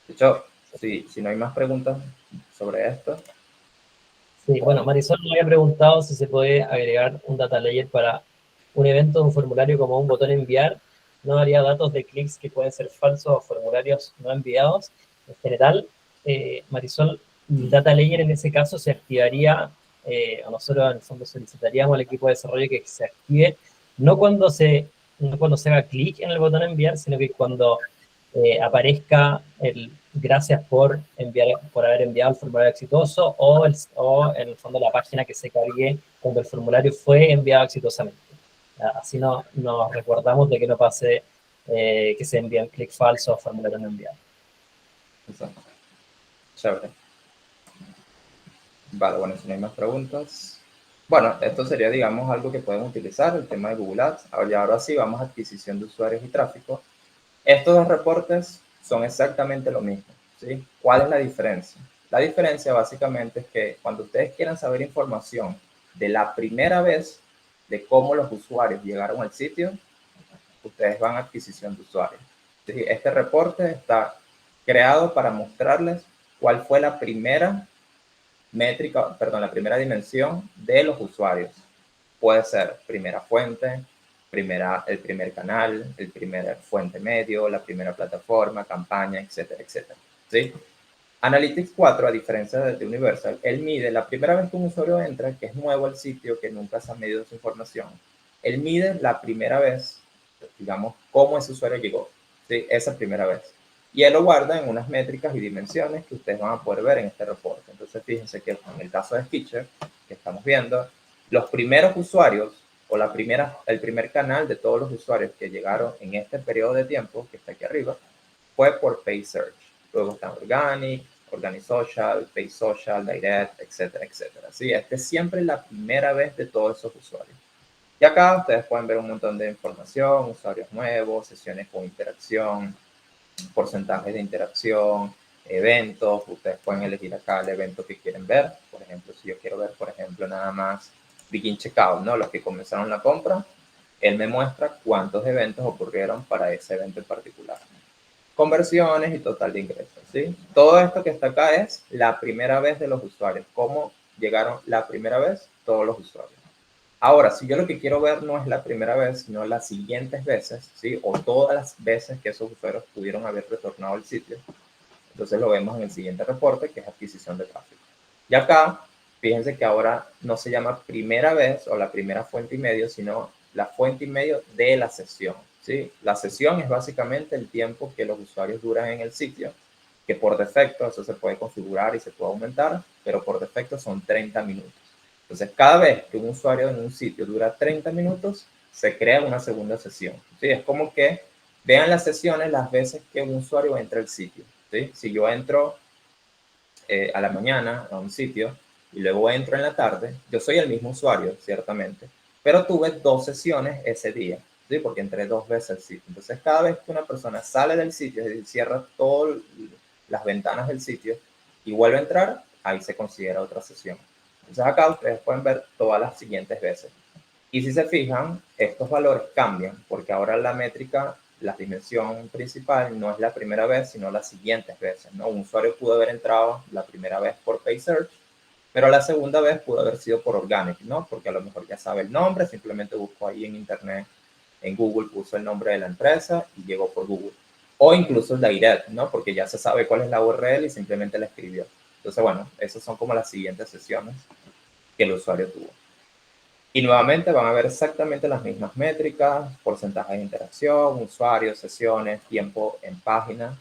De hecho, si no hay más preguntas sobre esto. Sí, bueno, Marisol me había preguntado si se puede agregar un data layer para un evento, un formulario como un botón enviar. No daría datos de clics que pueden ser falsos o formularios no enviados. En general, Marisol, el data layer en ese caso se activaría, o nosotros en el fondo solicitaríamos al equipo de desarrollo que se active, no cuando se haga clic en el botón enviar, sino que cuando aparezca el gracias por haber enviado el formulario exitoso o en el fondo la página que se cargue cuando el formulario fue enviado exitosamente. Así nos recordamos de que no pase que se envíen clic falso o formulario no enviado. Exacto. Chévere. Vale, bueno, si no hay más preguntas. Bueno, esto sería, digamos, algo que podemos utilizar, el tema de Google Ads. Ahora sí, vamos a adquisición de usuarios y tráfico. Estos dos reportes son exactamente lo mismo, ¿sí? ¿Cuál es la diferencia? La diferencia básicamente es que cuando ustedes quieran saber información de la primera vez de cómo los usuarios llegaron al sitio, ustedes van a adquisición de usuarios. ¿Sí? Este reporte está creado para mostrarles cuál fue la primera métrica, perdón, la primera dimensión de los usuarios. Puede ser primera fuente, el primer canal, el primer fuente medio, la primera plataforma, campaña, etcétera, etcétera. ¿Sí? Analytics 4, a diferencia de Universal, él mide la primera vez que un usuario entra, que es nuevo al sitio, que nunca se ha medido su información. Él mide la primera vez, digamos, cómo ese usuario llegó, ¿sí? Esa primera vez. Y él lo guarda en unas métricas y dimensiones que ustedes van a poder ver en este reporte. Entonces, fíjense que en el caso de Skitcher, que estamos viendo, los primeros usuarios o el primer canal de todos los usuarios que llegaron en este periodo de tiempo, que está aquí arriba, fue por Paid Search. Luego están Organic, Organic Social, Paid Social, Direct, etcétera, etcétera. ¿Sí? Esta es siempre la primera vez de todos esos usuarios. Y acá ustedes pueden ver un montón de información, usuarios nuevos, sesiones con interacción, porcentajes de interacción, eventos. Ustedes pueden elegir acá el evento que quieren ver. Por ejemplo, si yo quiero ver, por ejemplo, nada más Begin Checkout, ¿no? Los que comenzaron la compra, él me muestra cuántos eventos ocurrieron para ese evento en particular. Conversiones y total de ingresos, ¿sí? Todo esto que está acá es la primera vez de los usuarios. ¿Cómo llegaron la primera vez todos los usuarios? Ahora, si yo lo que quiero ver no es la primera vez, sino las siguientes veces, ¿sí? O todas las veces que esos usuarios pudieron haber retornado al sitio, entonces lo vemos en el siguiente reporte, que es adquisición de tráfico. Y acá, fíjense que ahora no se llama primera vez o la primera fuente y medio, sino la fuente y medio de la sesión, ¿sí? La sesión es básicamente el tiempo que los usuarios duran en el sitio, que por defecto, eso se puede configurar y se puede aumentar, pero por defecto son 30 minutos. Entonces, cada vez que un usuario en un sitio dura 30 minutos, se crea una segunda sesión, ¿sí? Es como que vean las sesiones las veces que un usuario entra al sitio, ¿sí? Si yo entro a la mañana a un sitio y luego entro en la tarde, yo soy el mismo usuario, ciertamente, pero tuve 2 sesiones ese día, ¿sí? Porque entré 2 veces al sitio. Entonces, cada vez que una persona sale del sitio y cierra todas las ventanas del sitio y vuelve a entrar, ahí se considera otra sesión. Entonces, acá ustedes pueden ver todas las siguientes veces. Y si se fijan, estos valores cambian porque ahora la métrica, la dimensión principal no es la primera vez, sino las siguientes veces, ¿no? Un usuario pudo haber entrado la primera vez por Paid Search, pero la segunda vez pudo haber sido por Organic, ¿no? Porque a lo mejor ya sabe el nombre, simplemente buscó ahí en internet, en Google puso el nombre de la empresa y llegó por Google. O incluso el Direct, ¿no? Porque ya se sabe cuál es la URL y simplemente la escribió. Entonces, bueno, esas son como las siguientes sesiones que el usuario tuvo. Y nuevamente van a ver exactamente las mismas métricas, porcentaje de interacción, usuarios, sesiones, tiempo en página.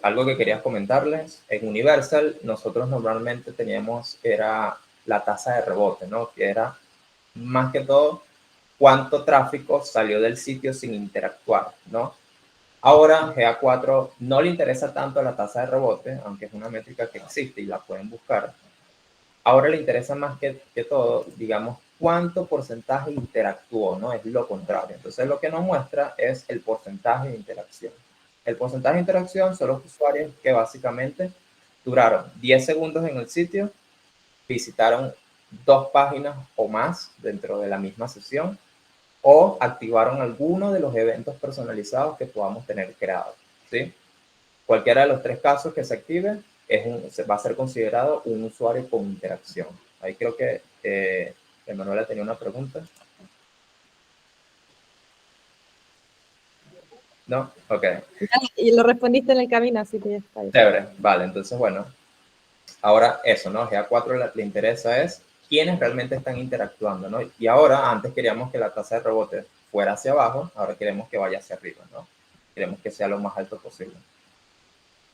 Algo que quería comentarles, en Universal nosotros normalmente teníamos, era la tasa de rebote, ¿no? Que era más que todo cuánto tráfico salió del sitio sin interactuar, ¿no? Ahora GA4 no le interesa tanto la tasa de rebote, aunque es una métrica que existe y la pueden buscar. Ahora le interesa más que todo, digamos, cuánto porcentaje interactuó, ¿no? Es lo contrario. Entonces lo que nos muestra es el porcentaje de interacción. El porcentaje de interacción son los usuarios que básicamente duraron 10 segundos en el sitio, visitaron 2 páginas o más dentro de la misma sesión, o activaron alguno de los eventos personalizados que podamos tener creados, ¿sí? Cualquiera de los 3 casos que se active va a ser considerado un usuario con interacción. Ahí creo que Emanuela tenía una pregunta. ¿No? Ok. Y lo respondiste en el camino, así que ya está bien. Chévere. Vale, entonces, bueno. Ahora eso, ¿no? GA4 le interesa es quiénes realmente están interactuando, ¿no? Y ahora, antes queríamos que la tasa de rebote fuera hacia abajo, ahora queremos que vaya hacia arriba, ¿no? Queremos que sea lo más alto posible.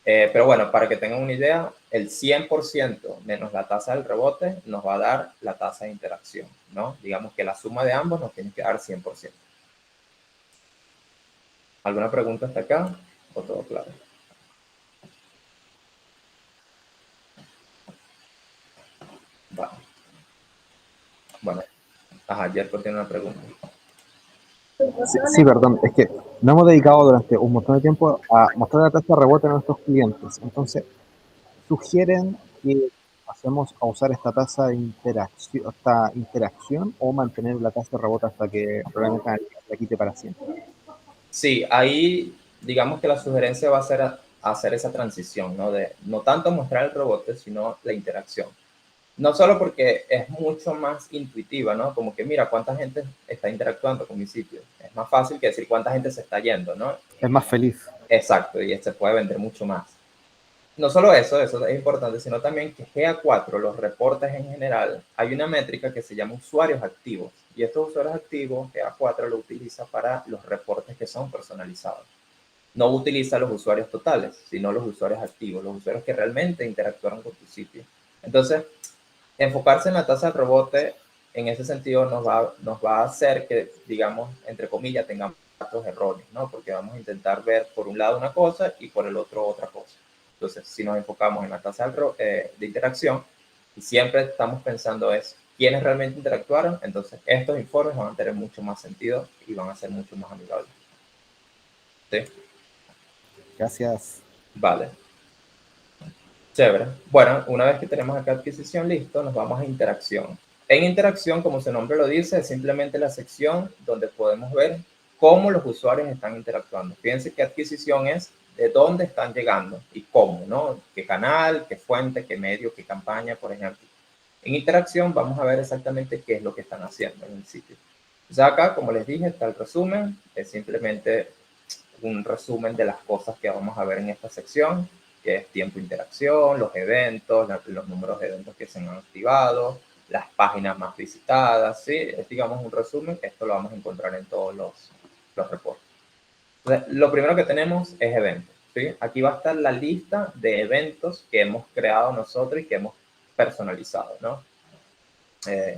Pero bueno, para que tengan una idea, el 100% menos la tasa del rebote nos va a dar la tasa de interacción, ¿no? Digamos que la suma de ambos nos tiene que dar 100%. ¿Alguna pregunta hasta acá? ¿O todo claro? Vale. Bueno. Ajá, Jerko tiene una pregunta. Sí, perdón, es que nos hemos dedicado durante un montón de tiempo a mostrar la tasa de rebote a nuestros clientes. Entonces, sugieren que pasemos a usar esta tasa de interacción o mantener la tasa de rebote hasta que realmente la quite para siempre. Sí, ahí digamos que la sugerencia va a ser hacer esa transición, ¿no? De no tanto mostrar el rebote, sino la interacción. No solo porque es mucho más intuitiva, ¿no? Como que mira cuánta gente está interactuando con mi sitio. Es más fácil que decir cuánta gente se está yendo, ¿no? Es más feliz. Exacto, y se puede vender mucho más. No solo eso es importante, sino también que GA4, los reportes en general, hay una métrica que se llama usuarios activos. Y estos usuarios activos, GA4 lo utiliza para los reportes que son personalizados. No utiliza los usuarios totales, sino los usuarios activos, los usuarios que realmente interactuaron con tu sitio. Entonces, enfocarse en la tasa de rebote en ese sentido nos va a hacer que, digamos, entre comillas, tengamos datos erróneos, ¿no? Porque vamos a intentar ver por un lado una cosa y por el otro otra cosa. Entonces, si nos enfocamos en la tasa de interacción y siempre estamos pensando es quiénes realmente interactuaron, entonces estos informes van a tener mucho más sentido y van a ser mucho más amigables. ¿Sí? Gracias. Vale. Chévere. Bueno, una vez que tenemos acá adquisición listo, nos vamos a interacción. En interacción, como su nombre lo dice, es simplemente la sección donde podemos ver cómo los usuarios están interactuando. Fíjense que adquisición es de dónde están llegando y cómo, ¿no? Qué canal, qué fuente, qué medio, qué campaña, por ejemplo. En interacción vamos a ver exactamente qué es lo que están haciendo en el sitio. Ya acá, como les dije, está el resumen. Es simplemente un resumen de las cosas que vamos a ver en esta sección, que es tiempo de interacción, los eventos, los números de eventos que se han activado, las páginas más visitadas, ¿sí? Es, digamos, un resumen. Esto lo vamos a encontrar en todos los reportes. Entonces, lo primero que tenemos es eventos, ¿sí? Aquí va a estar la lista de eventos que hemos creado nosotros y que hemos personalizado, ¿no?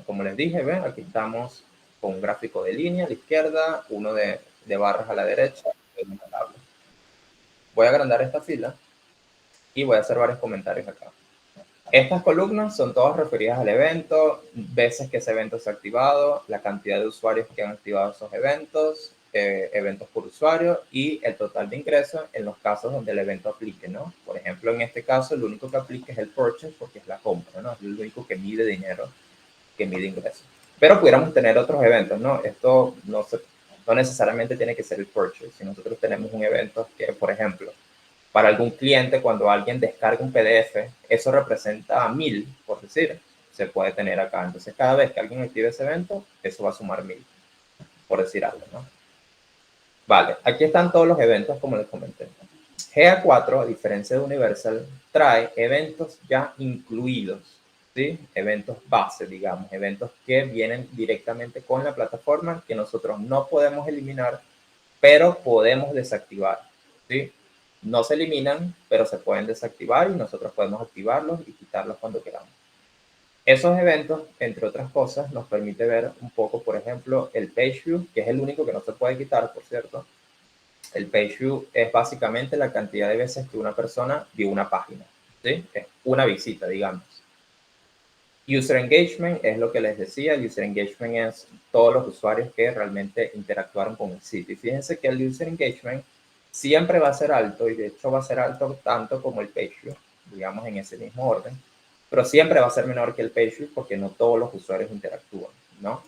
Como les dije, ¿ven? Aquí estamos con un gráfico de línea a la izquierda, uno de barras a la derecha y una tabla. Voy a agrandar esta fila y voy a hacer varios comentarios acá. Estas columnas son todas referidas al evento, veces que ese evento se ha activado, la cantidad de usuarios que han activado esos eventos, eventos por usuario y el total de ingresos en los casos donde el evento aplique, ¿no? Por ejemplo, en este caso, el único que aplique es el purchase porque es la compra, ¿no? Es el único que mide dinero, que mide ingresos. Pero pudiéramos tener otros eventos, ¿no? Esto no necesariamente tiene que ser el purchase. Si nosotros tenemos un evento que, por ejemplo, para algún cliente, cuando alguien descarga un PDF, eso representa 1000, por decir, se puede tener acá. Entonces, cada vez que alguien active ese evento, eso va a sumar 1000, por decir algo, ¿no? Vale, aquí están todos los eventos, como les comenté. GA4, a diferencia de Universal, trae eventos ya incluidos, ¿sí? Eventos base, digamos, eventos que vienen directamente con la plataforma, que nosotros no podemos eliminar, pero podemos desactivar, ¿sí? No se eliminan, pero se pueden desactivar y nosotros podemos activarlos y quitarlos cuando queramos. Esos eventos, entre otras cosas, nos permite ver un poco, por ejemplo, el page view, que es el único que no se puede quitar, por cierto. El page view es básicamente la cantidad de veces que una persona vio una página, ¿sí? Es una visita, digamos. User engagement es lo que les decía. User engagement es todos los usuarios que realmente interactuaron con el sitio. Y fíjense que el user engagement siempre va a ser alto, y de hecho va a ser alto tanto como el page view, digamos en ese mismo orden, pero siempre va a ser menor que el page view porque no todos los usuarios interactúan, ¿no?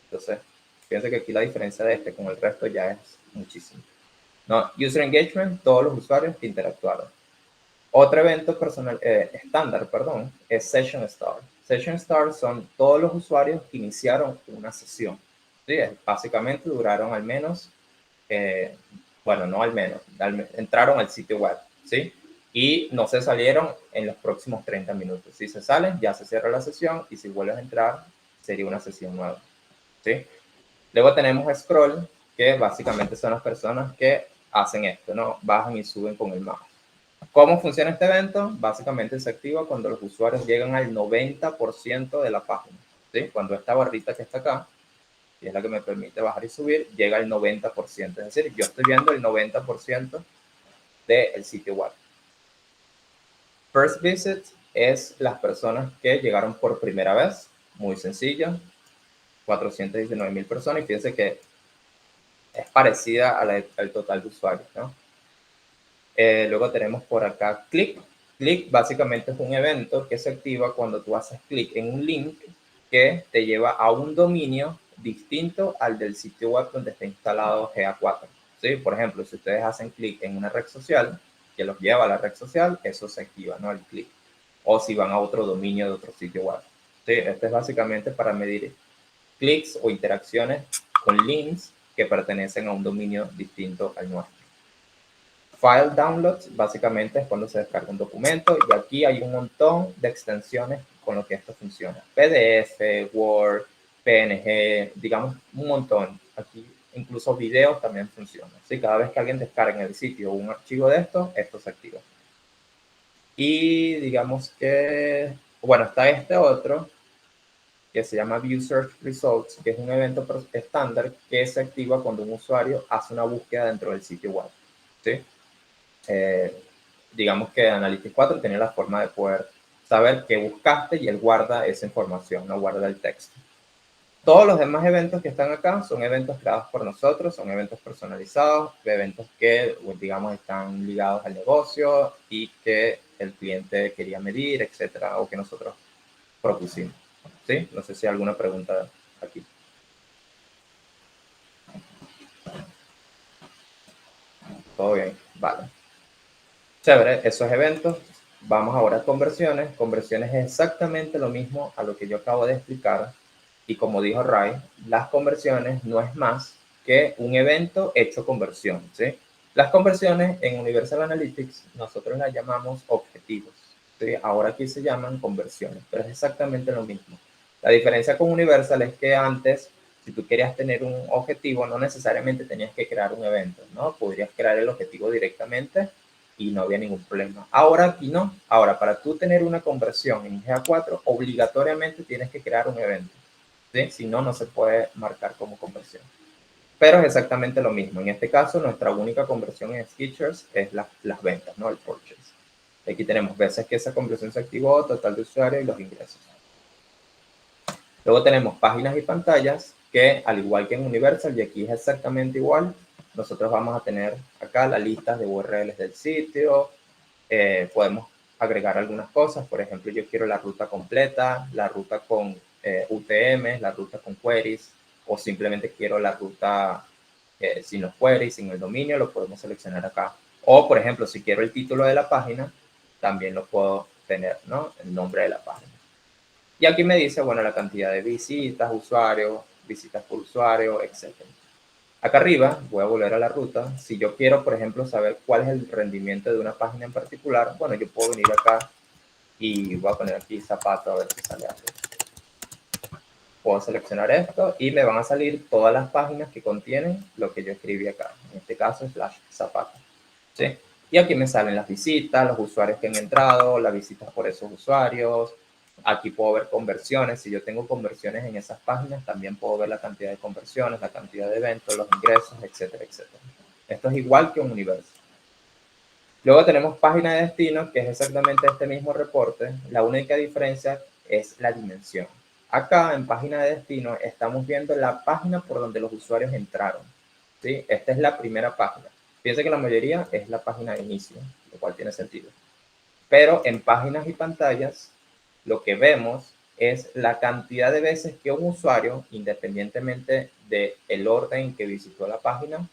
Entonces, fíjense que aquí la diferencia de este con el resto ya es muchísimo. No, user engagement, todos los usuarios que interactuaron. Otro evento estándar, es Session Start. Session Start son todos los usuarios que iniciaron una sesión. ¿Sí? Básicamente duraron al menos, bueno, no al menos, entraron al sitio web, ¿sí? Y no se salieron en los próximos 30 minutos. Si se salen, ya se cierra la sesión, y si vuelves a entrar, sería una sesión nueva, ¿sí? Luego tenemos Scroll, que básicamente son las personas que hacen esto, ¿no? Bajan y suben con el mouse. ¿Cómo funciona este evento? Básicamente se activa cuando los usuarios llegan al 90% de la página, ¿sí? Cuando esta barrita que está acá, y es la que me permite bajar y subir, llega al 90%. Es decir, yo estoy viendo el 90% del sitio web. First Visit es las personas que llegaron por primera vez. Muy sencillo. 419,000 personas. Y fíjense que es parecida al total de usuarios, ¿no? Luego tenemos por acá Click. Click básicamente es un evento que se activa cuando tú haces clic en un link que te lleva a un dominio distinto al del sitio web donde está instalado GA4. ¿Sí? Por ejemplo, si ustedes hacen clic en una red social que los lleva a la red social, eso se activa, ¿no? El clic. O si van a otro dominio de otro sitio web. ¿Sí? Este es básicamente para medir clics o interacciones con links que pertenecen a un dominio distinto al nuestro. File downloads básicamente es cuando se descarga un documento, y aquí hay un montón de extensiones con lo que esto funciona. PDF, Word, PNG, digamos un montón. Aquí incluso videos también funcionan. ¿Sí? Cada vez que alguien descarga en el sitio un archivo de esto se activa. Y digamos que, bueno, está este otro que se llama View Search Results, que es un evento estándar que se activa cuando un usuario hace una búsqueda dentro del sitio web. ¿Sí? Digamos que Analytics 4 tiene la forma de poder saber qué buscaste, y él guarda esa información, no guarda el texto. Todos los demás eventos que están acá son eventos creados por nosotros, son eventos personalizados, eventos que, digamos, están ligados al negocio y que el cliente quería medir, etcétera, o que nosotros propusimos. ¿Sí? No sé si hay alguna pregunta aquí. Todo bien, vale. Chévere, esos eventos. Vamos ahora a conversiones. Conversiones es exactamente lo mismo a lo que yo acabo de explicar. Y como dijo Ray, las conversiones no es más que un evento hecho conversión, ¿sí? Las conversiones en Universal Analytics nosotros las llamamos objetivos, ¿sí? Ahora aquí se llaman conversiones, pero es exactamente lo mismo. La diferencia con Universal es que antes, si tú querías tener un objetivo, no necesariamente tenías que crear un evento, ¿no? Podrías crear el objetivo directamente y no había ningún problema. Ahora aquí no. Ahora, para tú tener una conversión en GA4, obligatoriamente tienes que crear un evento, ¿sí? Si no, no se puede marcar como conversión. Pero es exactamente lo mismo. En este caso, nuestra única conversión en Sketchers es las ventas, ¿no? El purchase. Aquí tenemos veces que esa conversión se activó, total de usuarios y los ingresos. Luego tenemos páginas y pantallas, que al igual que en Universal, y aquí es exactamente igual, nosotros vamos a tener acá la lista de URLs del sitio. Podemos agregar algunas cosas. Por ejemplo, yo quiero la ruta completa, la ruta con UTM, la ruta con queries, o simplemente quiero la ruta sin los queries, sin el dominio, lo podemos seleccionar acá. O, por ejemplo, si quiero el título de la página, también lo puedo tener, ¿no? El nombre de la página. Y aquí me dice, bueno, la cantidad de visitas, usuarios, visitas por usuario, etc. Acá arriba, voy a volver a la ruta. Si yo quiero, por ejemplo, saber cuál es el rendimiento de una página en particular, bueno, yo puedo venir acá y voy a poner aquí zapato a ver si sale algo. Puedo seleccionar esto y me van a salir todas las páginas que contienen lo que yo escribí acá. En este caso, /zapato. ¿Sí? Y aquí me salen las visitas, los usuarios que han entrado, las visitas por esos usuarios, Aquí puedo ver conversiones. Si yo tengo conversiones en esas páginas, también puedo ver la cantidad de conversiones, la cantidad de eventos, los ingresos, etcétera, etcétera. Esto es igual que un universo. Luego tenemos página de destino, que es exactamente este mismo reporte. La única diferencia es la dimensión. Acá en página de destino estamos viendo la página por donde los usuarios entraron, ¿sí? Esta es la primera página. Fíjense que la mayoría es la página de inicio, lo cual tiene sentido. Pero en páginas y pantallas, lo que vemos es la cantidad de veces que un usuario, independientemente del orden que visitó la página,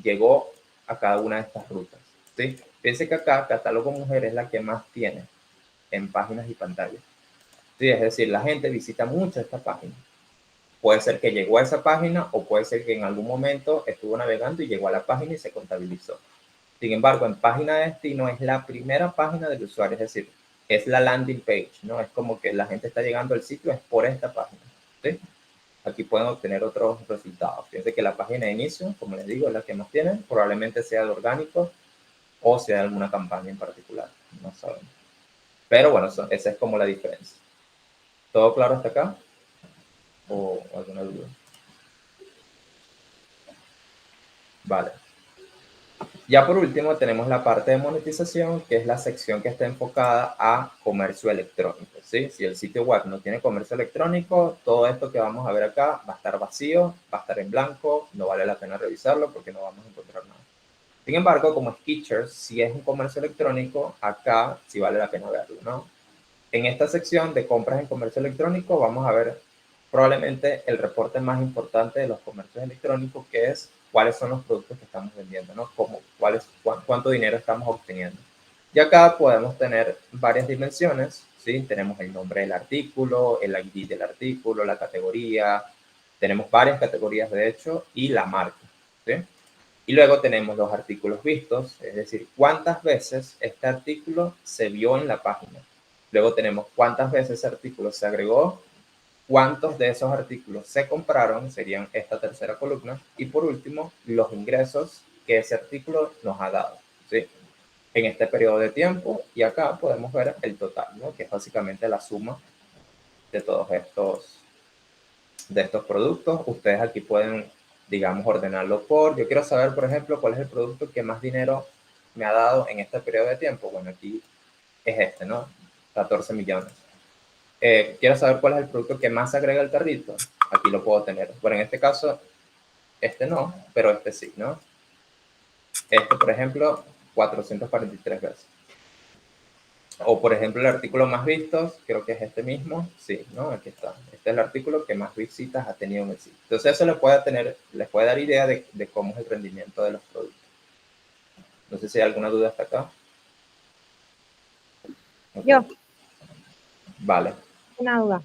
llegó a cada una de estas rutas, ¿sí? Fíjense que acá catálogo mujer es la que más tiene en páginas y pantallas. Sí, es decir, la gente visita mucho esta página. Puede ser que llegó a esa página o puede ser que en algún momento estuvo navegando y llegó a la página y se contabilizó. Sin embargo, en página de destino es la primera página del usuario, es decir, es la landing page, ¿no? Es como que la gente está llegando al sitio, es por esta página, ¿sí? Aquí pueden obtener otros resultados. Fíjense que la página de inicio, como les digo, es la que más tienen. Probablemente sea de orgánico o sea de alguna campaña en particular. No sabemos. Pero bueno, esa es como la diferencia. ¿Todo claro hasta acá? ¿O alguna duda? Vale. Ya por último tenemos la parte de monetización, que es la sección que está enfocada a comercio electrónico, ¿sí? Si el sitio web no tiene comercio electrónico, todo esto que vamos a ver acá va a estar vacío, va a estar en blanco, no vale la pena revisarlo porque no vamos a encontrar nada. Sin embargo, como Sketchers, si es un comercio electrónico, acá sí vale la pena verlo, ¿no? En esta sección de compras en comercio electrónico vamos a ver probablemente el reporte más importante de los comercios electrónicos, que es cuáles son los productos que estamos vendiendo, ¿no? Cuánto dinero estamos obteniendo. Y acá podemos tener varias dimensiones, ¿sí? Tenemos el nombre del artículo, el ID del artículo, la categoría, tenemos varias categorías de hecho, y la marca, ¿sí? Y luego tenemos los artículos vistos, es decir, cuántas veces este artículo se vio en la página. Luego tenemos cuántas veces ese artículo se agregó, cuántos de esos artículos se compraron, serían esta tercera columna, y por último, los ingresos que ese artículo nos ha dado, ¿sí? En este periodo de tiempo, y acá podemos ver el total, ¿no? Que es básicamente la suma de todos estos productos. Ustedes aquí pueden, digamos, ordenarlo por, yo quiero saber, por ejemplo, cuál es el producto que más dinero me ha dado en este periodo de tiempo. Bueno, aquí es este, ¿no? 14 millones. Quiero saber cuál es el producto que más se agrega al carrito. Aquí lo puedo tener. Bueno, en este caso, este no, pero este sí, ¿no? Este, por ejemplo, 443 veces. O, por ejemplo, el artículo más visto, creo que es este mismo. Sí, ¿no? Aquí está. Este es el artículo que más visitas ha tenido en el sitio. Entonces, eso les puede dar idea de cómo es el rendimiento de los productos. No sé si hay alguna duda hasta acá. Okay. Yo. Vale. Una duda.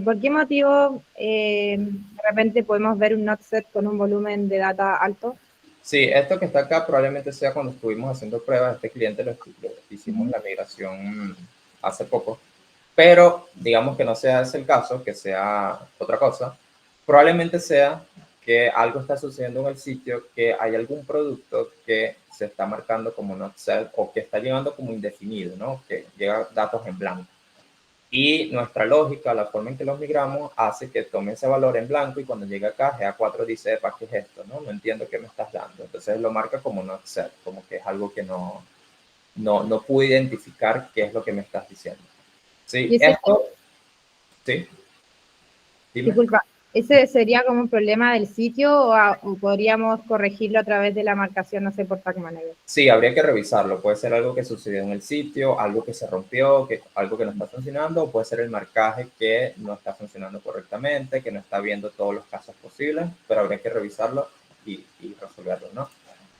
¿Por qué motivo de repente podemos ver un not set con un volumen de data alto? Sí, esto que está acá probablemente sea cuando estuvimos haciendo pruebas. Este cliente lo hicimos la migración hace poco. Pero digamos que no sea ese el caso, que sea otra cosa. Probablemente sea que algo está sucediendo en el sitio, que hay algún producto que se está marcando como not set o que está llegando como indefinido, ¿no? Que llega datos en blanco. Y nuestra lógica, la forma en que los migramos, hace que tome ese valor en blanco y cuando llega acá, GA4 dice, ¿para qué es esto? No entiendo qué me estás dando. Entonces lo marca como not set, como que es algo que no pude identificar qué es lo que me estás diciendo. Sí, esto... Sí. Dime. Disculpa, ¿ese sería como un problema del sitio o podríamos corregirlo a través de la marcación, no sé, por Tag Manager? Sí, habría que revisarlo. Puede ser algo que sucedió en el sitio, algo que se rompió, algo que no está funcionando, o puede ser el marcaje que no está funcionando correctamente, que no está viendo todos los casos posibles, pero habría que revisarlo y resolverlo, ¿no?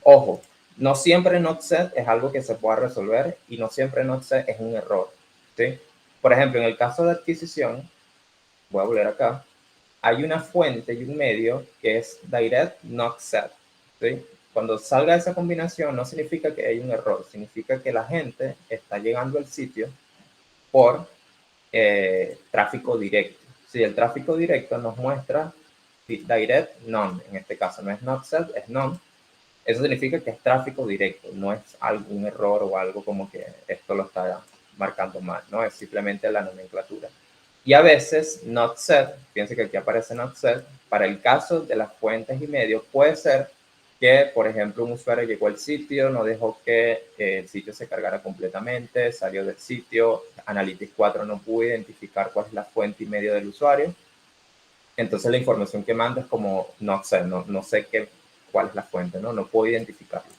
Ojo, no siempre not set es algo que se pueda resolver y no siempre not set es un error, ¿sí? Por ejemplo, en el caso de adquisición, voy a volver acá, hay una fuente y un medio que es direct not set, ¿sí? Cuando salga esa combinación no significa que hay un error, significa que la gente está llegando al sitio por tráfico directo. Si el tráfico directo nos muestra direct none, en este caso no es not set, es none, eso significa que es tráfico directo, no es algún error o algo como que esto lo está marcando mal, ¿no? Es simplemente la nomenclatura. Y a veces not set, fíjense que aquí aparece not set, para el caso de las fuentes y medios puede ser que, por ejemplo, un usuario llegó al sitio, no dejó que el sitio se cargara completamente, salió del sitio, Analytics 4 no pudo identificar cuál es la fuente y medio del usuario, entonces la información que manda es como not set, no sé cuál es la fuente, no puedo identificarla.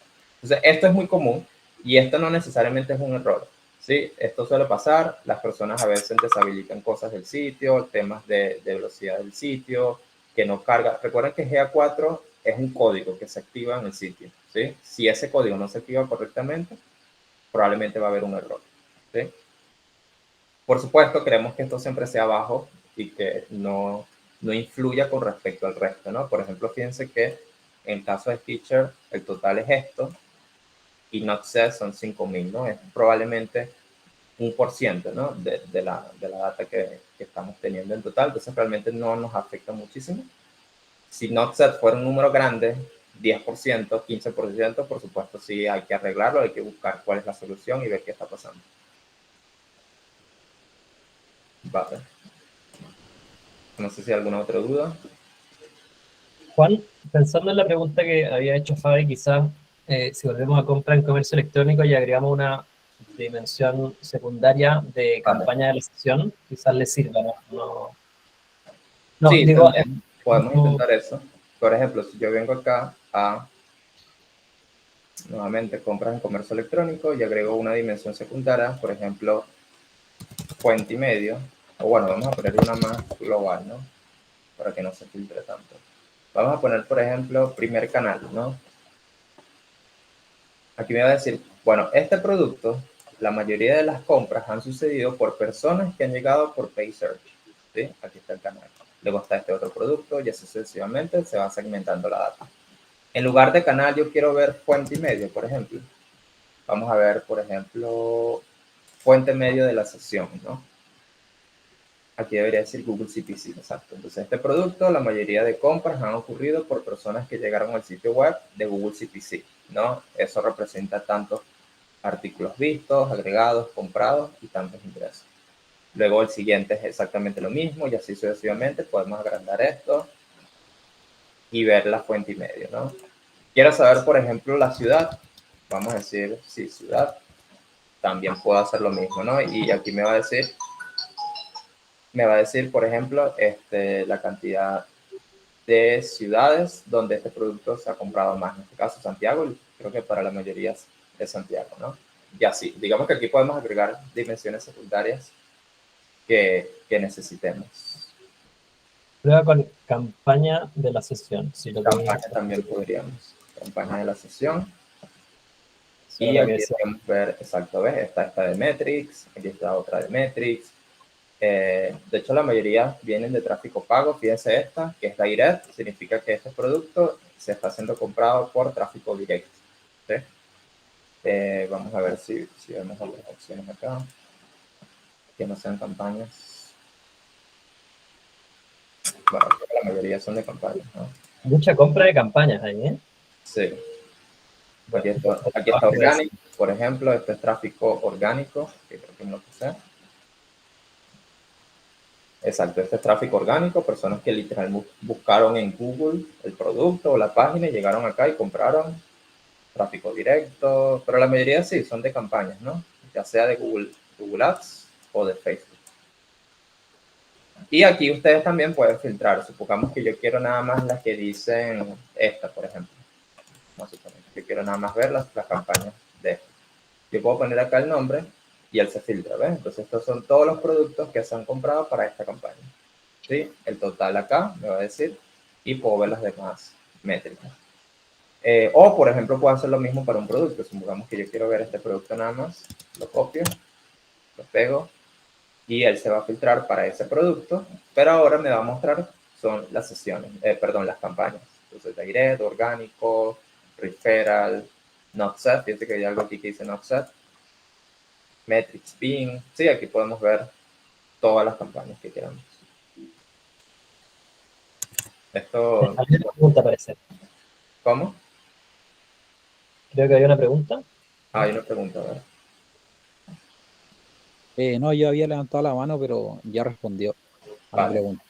Entonces esto es muy común y esto no necesariamente es un error. Sí, esto suele pasar, las personas a veces deshabilitan cosas del sitio, temas de velocidad del sitio, que no carga. Recuerden que GA4 es un código que se activa en el sitio, ¿sí? Si ese código no se activa correctamente, probablemente va a haber un error, ¿sí? Por supuesto, queremos que esto siempre sea bajo y que no influya con respecto al resto, ¿no? Por ejemplo, fíjense que en el caso de Stitcher, el total es esto, y not set son 5.000, ¿no? Es probablemente 1%, ¿no? de la data que estamos teniendo en total, entonces realmente no nos afecta muchísimo. Si not set fuera un número grande, 10%, 15%, por supuesto sí hay que arreglarlo, hay que buscar cuál es la solución y ver qué está pasando. Vale. No sé si hay alguna otra duda. Juan, pensando en la pregunta que había hecho Fabi, quizás si volvemos a compra en comercio electrónico y agregamos una dimensión secundaria de campaña de la sesión, quizás le sirva, ¿no? Sí, digo, también podemos intentar eso. Por ejemplo, si yo vengo acá a, nuevamente, compras en comercio electrónico y agrego una dimensión secundaria, por ejemplo, fuente y medio, o bueno, vamos a poner una más global, ¿no? Para que no se filtre tanto. Vamos a poner, por ejemplo, primer canal, ¿no? Aquí me va a decir, bueno, este producto, la mayoría de las compras han sucedido por personas que han llegado por Pay Search, ¿sí? Aquí está el canal. Luego está este otro producto y así sucesivamente se va segmentando la data. En lugar de canal, yo quiero ver fuente y medio, por ejemplo. Vamos a ver, por ejemplo, fuente medio de la sesión, ¿no? Aquí debería decir Google CPC, exacto. Entonces, este producto, la mayoría de compras han ocurrido por personas que llegaron al sitio web de Google CPC, ¿no? Eso representa tantos artículos vistos, agregados, comprados y tantos ingresos. Luego el siguiente es exactamente lo mismo y así sucesivamente. Podemos agrandar esto y ver la fuente y medio, ¿no? Quiero saber, por ejemplo, la ciudad. Vamos a decir, sí, ciudad. También puedo hacer lo mismo, ¿no? Y aquí me va a decir, por ejemplo, la cantidad de ciudades donde este producto se ha comprado más. En este caso, Santiago, creo que para la mayoría es Santiago, ¿no? Y así, digamos que aquí podemos agregar dimensiones secundarias que necesitemos. Prueba con campaña de la sesión. Si lo Campaña también podríamos. Campaña de la sesión. Sí, y aquí podemos ver, exacto, ¿ves? Está esta de Metrics, aquí está otra de Metrics. De hecho, la mayoría vienen de tráfico pago. Fíjense esta, que es direct, significa que este producto se está siendo comprado por tráfico directo, ¿sí? Vamos a ver si vemos otras opciones acá, que no sean campañas. Bueno, la mayoría son de campañas, ¿no? Mucha compra de campañas ahí, ¿eh? Sí. Aquí está orgánico, por ejemplo, este es tráfico orgánico, que creo que no lo puse. Exacto, este es tráfico orgánico, personas que literalmente buscaron en Google el producto o la página y llegaron acá y compraron. Tráfico directo, pero la mayoría sí, son de campañas, ¿no? Ya sea de Google Ads o de Facebook. Y aquí ustedes también pueden filtrar. Supongamos que yo quiero nada más las que dicen esta, por ejemplo. No sé, yo quiero nada más ver las campañas de esta. Yo puedo poner acá el nombre y él se filtra, ¿ves? Entonces estos son todos los productos que se han comprado para esta campaña. ¿Sí? El total acá me va a decir y puedo ver las demás métricas. O, por ejemplo, puedo hacer lo mismo para un producto. Supongamos que yo quiero ver este producto nada más. Lo copio, lo pego y él se va a filtrar para ese producto. Pero ahora me va a mostrar son las sesiones, las campañas. Entonces, direct, orgánico, referral, not set. Fíjate que hay algo aquí que dice not set. Metrics, ping. Sí, aquí podemos ver todas las campañas que queramos. Esto... Hay una pregunta, parece. ¿Cómo? Creo que hay una pregunta. Hay una pregunta, a ver. No, yo había levantado la mano, pero ya respondió a mi Vale. pregunta.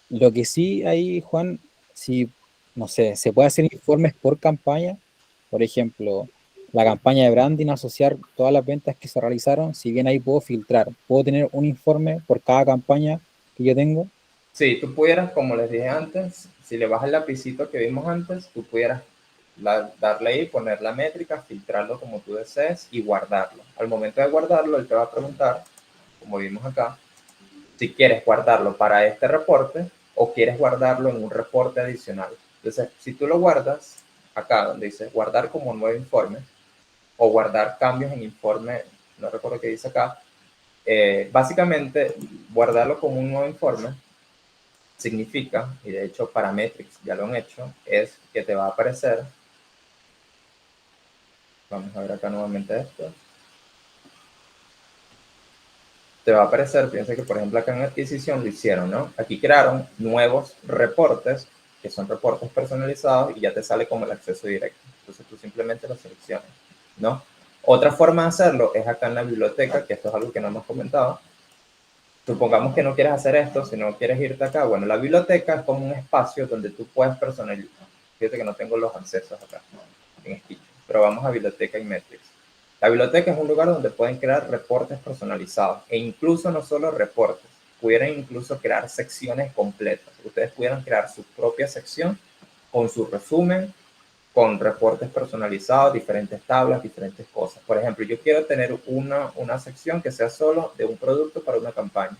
Lo que sí ahí, Juan, si, no sé, se puede hacer informes por campaña, por ejemplo, la campaña de branding, asociar todas las ventas que se realizaron, si bien ahí puedo filtrar, puedo tener un informe por cada campaña que yo tengo. Sí, tú pudieras, como les dije antes, si le bajas el lapicito que vimos antes, tú pudieras darle ahí, poner la métrica, filtrarlo como tú desees y guardarlo. Al momento de guardarlo, él te va a preguntar, como vimos acá, si quieres guardarlo para este reporte o quieres guardarlo en un reporte adicional. Entonces, si tú lo guardas acá donde dice guardar como nuevo informe o guardar cambios en informe, no recuerdo qué dice acá, básicamente guardarlo como un nuevo informe significa, y de hecho Parametrics ya lo han hecho, es que te va a aparecer, vamos a ver acá nuevamente esto, te va a aparecer, fíjense que por ejemplo acá en adquisición lo hicieron, ¿no? Aquí crearon nuevos reportes, que son reportes personalizados y ya te sale como el acceso directo. Entonces tú simplemente lo seleccionas, ¿no? Otra forma de hacerlo es acá en la biblioteca, que esto es algo que no hemos comentado. Supongamos que no quieres hacer esto, si no quieres irte acá. Bueno, la biblioteca es como un espacio donde tú puedes personalizar. Fíjate que no tengo los accesos acá en Stitch, pero vamos a biblioteca y metrics. La biblioteca es un lugar donde pueden crear reportes personalizados e incluso no solo reportes, pudieran incluso crear secciones completas. Ustedes pudieran crear su propia sección con su resumen, con reportes personalizados, diferentes tablas, diferentes cosas. Por ejemplo, yo quiero tener una sección que sea solo de un producto para una campaña,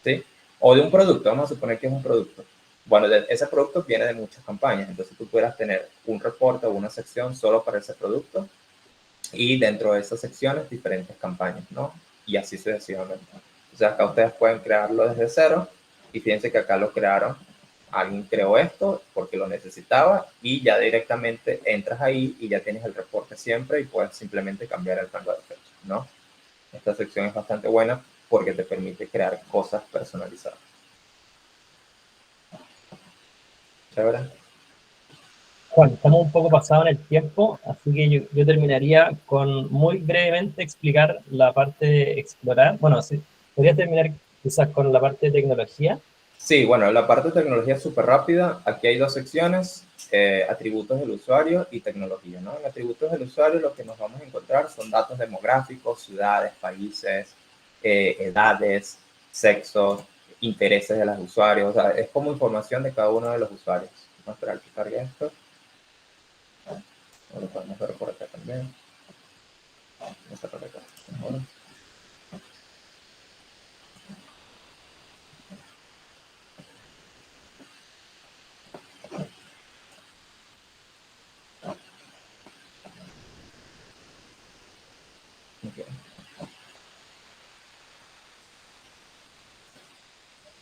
¿sí? O de un producto, vamos a suponer que es un producto. Bueno, ese producto viene de muchas campañas, entonces tú puedas tener un reporte o una sección solo para ese producto y dentro de esas secciones diferentes campañas, ¿no? Y así sucesivamente. O sea, acá ustedes pueden crearlo desde cero y fíjense que acá lo crearon. Alguien creó esto porque lo necesitaba y ya directamente entras ahí y ya tienes el reporte siempre y puedes simplemente cambiar el rango de fecha, ¿no? Esta sección es bastante buena porque te permite crear cosas personalizadas. ¿Chévere? Juan, estamos un poco pasados en el tiempo, así que yo terminaría con muy brevemente explicar la parte de explorar. Bueno, sí, podría terminar quizás con la parte de tecnología. Sí, bueno, la parte de tecnología es súper rápida. Aquí hay dos secciones, atributos del usuario y tecnología, ¿no? En atributos del usuario lo que nos vamos a encontrar son datos demográficos, ciudades, países, edades, sexo, intereses de los usuarios. O sea, es como información de cada uno de los usuarios. Vamos a esperar que cargue esto. Lo podemos ver por acá también. Vamos a cerrar acá. Ahora. Okay.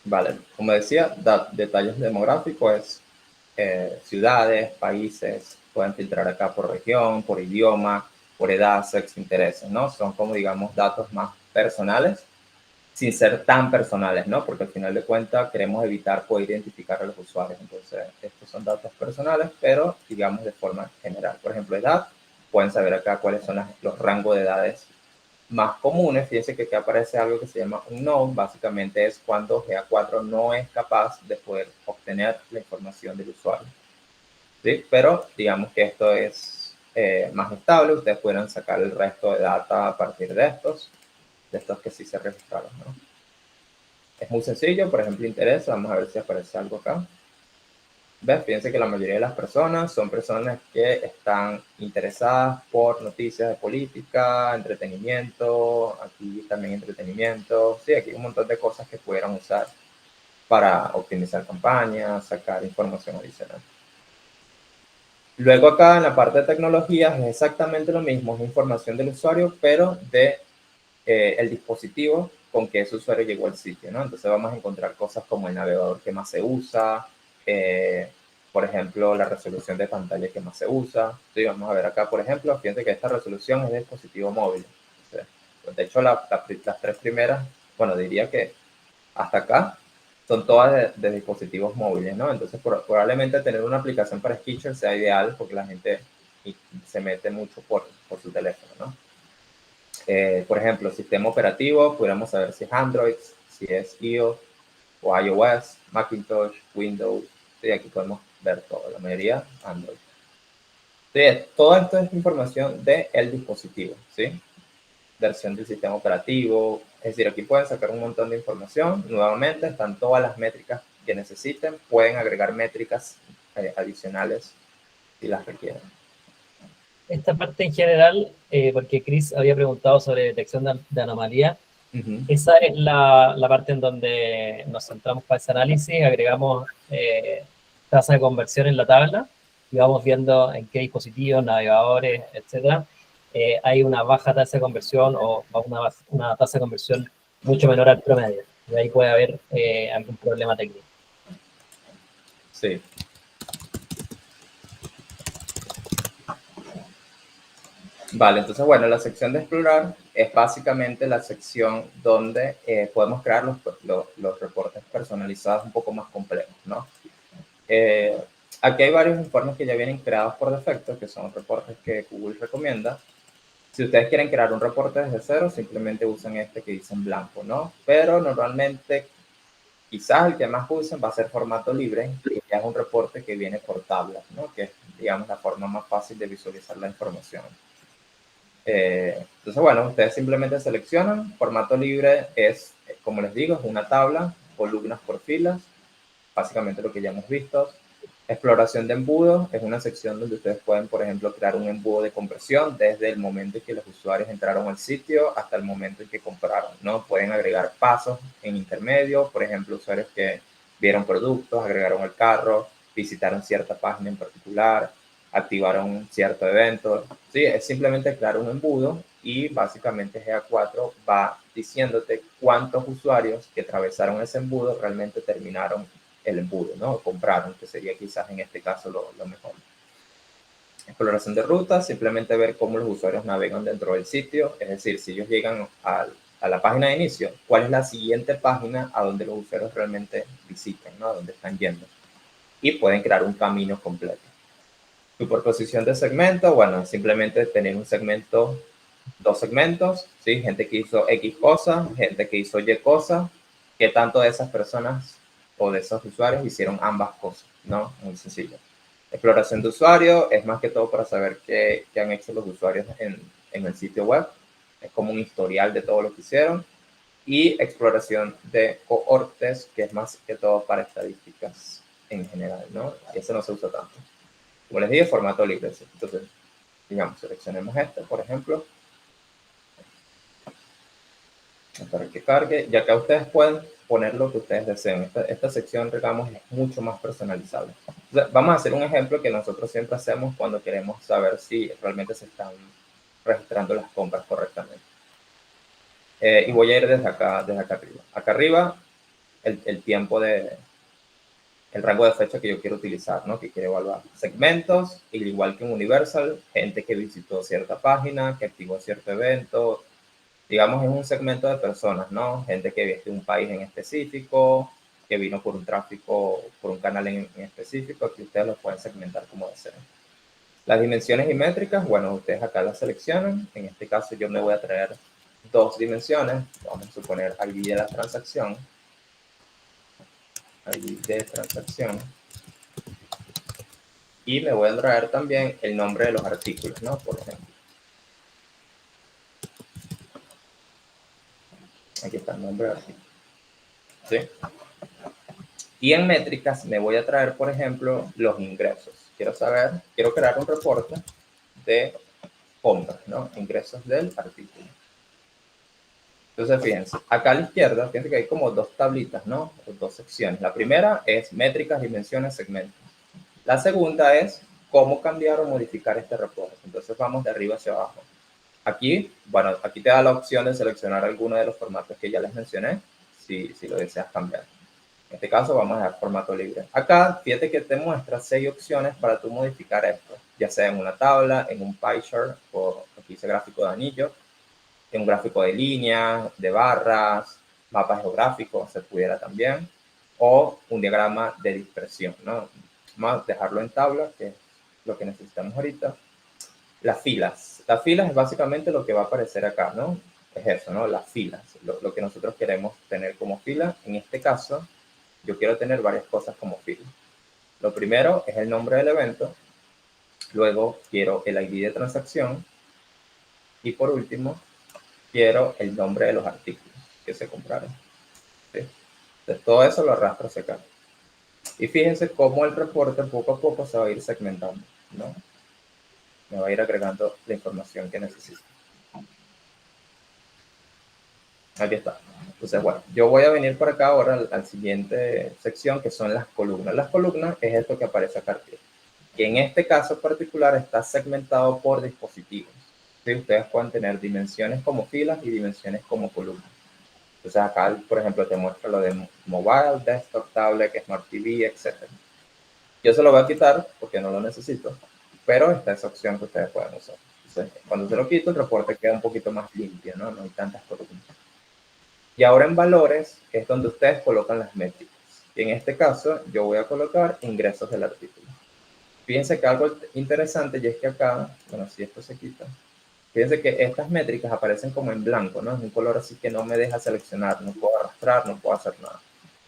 Vale, como decía, detalles demográficos es ciudades, países, pueden filtrar acá por región, por idioma, por edad, sexo, intereses, ¿no? Son como, digamos, datos más personales, sin ser tan personales, ¿no? Porque al final de cuentas queremos evitar poder identificar a los usuarios. Entonces, estos son datos personales, pero, digamos, de forma general. Por ejemplo, edad, pueden saber acá cuáles son los rangos de edades más comunes. Fíjense que aquí aparece algo que se llama un unknown, básicamente es cuando GA4 no es capaz de poder obtener la información del usuario, ¿sí? Pero digamos que esto es más estable, ustedes pueden sacar el resto de data a partir de estos que sí se registraron, ¿no? Es muy sencillo, por ejemplo, interés, vamos a ver si aparece algo acá. ¿Ves? Fíjense que la mayoría de las personas son personas que están interesadas por noticias de política, entretenimiento, aquí también entretenimiento. Sí, aquí hay un montón de cosas que pudieran usar para optimizar campañas, sacar información adicional. Luego acá en la parte de tecnologías es exactamente lo mismo, es información del usuario, pero de el dispositivo con que ese usuario llegó al sitio, ¿no? Entonces vamos a encontrar cosas como el navegador que más se usa, por ejemplo, la resolución de pantalla que más se usa. Sí, vamos a ver acá, por ejemplo, fíjense que esta resolución es de dispositivo móvil. Pues de hecho, las tres primeras, bueno, diría que hasta acá son todas de dispositivos móviles, ¿no? Entonces, probablemente tener una aplicación para Sketcher sea ideal porque la gente se mete mucho por su teléfono, ¿no? Por ejemplo, sistema operativo, pudiéramos saber si es Android, si es iOS o iOS, Macintosh, Windows. Sí, aquí podemos ver todo, la mayoría Android. Sí, todo esto es información del dispositivo, ¿sí? Versión del sistema operativo. Es decir, aquí pueden sacar un montón de información. Nuevamente, están todas las métricas que necesiten. Pueden agregar métricas adicionales si las requieren. Esta parte en general, porque Chris había preguntado sobre detección de anomalía, esa es la parte en donde nos centramos para ese análisis, agregamos tasa de conversión en la tabla y vamos viendo en qué dispositivos, navegadores, etcétera, hay una baja tasa de conversión o una tasa de conversión mucho menor al promedio. Y ahí puede haber algún problema técnico. Sí. Vale, entonces, bueno, la sección de explorar es básicamente la sección donde podemos crear los reportes personalizados un poco más complejos, ¿no? Aquí hay varios informes que ya vienen creados por defecto, que son reportes que Google recomienda. Si ustedes quieren crear un reporte desde cero, simplemente usen este que dice en blanco, ¿no? Pero normalmente, quizás el que más usen va a ser formato libre, que es un reporte que viene por tablas, ¿no? Que es, digamos, la forma más fácil de visualizar la información. Entonces, bueno, ustedes simplemente seleccionan. Formato libre es, como les digo, es una tabla, columnas por filas, básicamente lo que ya hemos visto. Exploración de embudos es una sección donde ustedes pueden, por ejemplo, crear un embudo de compresión desde el momento en que los usuarios entraron al sitio hasta el momento en que compraron, ¿no? Pueden agregar pasos en intermedio, por ejemplo, usuarios que vieron productos, agregaron el carro, visitaron cierta página en particular, activaron cierto evento. Sí, es simplemente crear un embudo y básicamente GA4 va diciéndote cuántos usuarios que atravesaron ese embudo realmente terminaron el embudo, ¿no? Compraron, que sería quizás en este caso lo mejor. Exploración de rutas, simplemente ver cómo los usuarios navegan dentro del sitio, es decir, si ellos llegan a la página de inicio, cuál es la siguiente página a donde los usuarios realmente visitan, ¿no? A donde están yendo. Y pueden crear un camino completo. Superposición de segmento, bueno, simplemente tener un segmento, dos segmentos, ¿sí? Gente que hizo X cosa, gente que hizo Y cosa, ¿qué tanto de esas personas o de esos usuarios hicieron ambas cosas? ¿No? Muy sencillo. Exploración de usuario es más que todo para saber qué han hecho los usuarios en el sitio web. Es como un historial de todo lo que hicieron. Y exploración de cohortes, que es más que todo para estadísticas en general, ¿no? Ese no se usa tanto. Como les dije, formato libre. Entonces, digamos, seleccionemos este, por ejemplo. Para que cargue. Ya que ustedes pueden poner lo que ustedes deseen. Esta sección, digamos, es mucho más personalizable. Entonces, vamos a hacer un ejemplo que nosotros siempre hacemos cuando queremos saber si realmente se están registrando las compras correctamente. Y voy a ir desde acá arriba. Acá arriba, el tiempo el rango de fecha que yo quiero utilizar, ¿no? Que quiero evaluar. Segmentos, igual que en Universal, gente que visitó cierta página, que activó cierto evento. Digamos, es un segmento de personas, ¿no? Gente que vive en un país en específico, que vino por un tráfico, por un canal en específico, aquí ustedes lo pueden segmentar como deseen. Las dimensiones y métricas, bueno, ustedes acá las seleccionan. En este caso yo me voy a traer dos dimensiones. Vamos a suponer ID de la transacción. ID de transacción. Y me voy a traer también el nombre de los artículos, ¿no? Por ejemplo. Aquí está el nombre del artículo. ¿Sí? Y en métricas me voy a traer, por ejemplo, los ingresos. Quiero crear un reporte de compras, ¿no? Ingresos del artículo. Entonces, fíjense, acá a la izquierda, fíjense que hay como dos tablitas, ¿no? O dos secciones. La primera es métricas, dimensiones, segmentos. La segunda es cómo cambiar o modificar este reporte. Entonces, vamos de arriba hacia abajo. Aquí, bueno, aquí te da la opción de seleccionar alguno de los formatos que ya les mencioné, si lo deseas cambiar. En este caso, vamos a dar formato libre. Acá, fíjate que te muestra 6 opciones para tú modificar esto, ya sea en una tabla, en un pie chart, o aquí dice gráfico de anillo, en un gráfico de líneas, de barras, mapa geográfico, se pudiera también, o un diagrama de dispersión, ¿no? Vamos a dejarlo en tabla, que es lo que necesitamos ahorita. las filas. Las filas es básicamente lo que va a aparecer acá, ¿no? Es eso, ¿no? Las filas, lo que nosotros queremos tener como fila. En este caso, yo quiero tener varias cosas como fila. Lo primero es el nombre del evento, luego quiero el ID de transacción y por último quiero el nombre de los artículos que se compraron. ¿Sí? Entonces todo eso lo arrastro hacia acá. Y fíjense cómo el reporte poco a poco se va a ir segmentando, ¿no? Me va a ir agregando la información que necesito. Aquí está. Entonces, bueno, yo voy a venir por acá ahora al siguiente sección, que son las columnas. Las columnas es esto que aparece acá arriba, que en este caso particular está segmentado por dispositivos. ¿Sí? Ustedes pueden tener dimensiones como filas y dimensiones como columnas. Entonces acá, por ejemplo, te muestra lo de mobile, desktop, tablet, smart TV, etc. Yo se lo voy a quitar porque no lo necesito, pero esta es opción que ustedes pueden usar. Entonces, cuando se lo quito, el reporte queda un poquito más limpio, ¿no? No hay tantas columnas. Y ahora en valores es donde ustedes colocan las métricas. Y en este caso, yo voy a colocar ingresos del artículo. Fíjense que algo interesante y es que acá, bueno, si esto se quita, fíjense que estas métricas aparecen como en blanco, ¿no? Es un color así que no me deja seleccionar, no puedo arrastrar, no puedo hacer nada.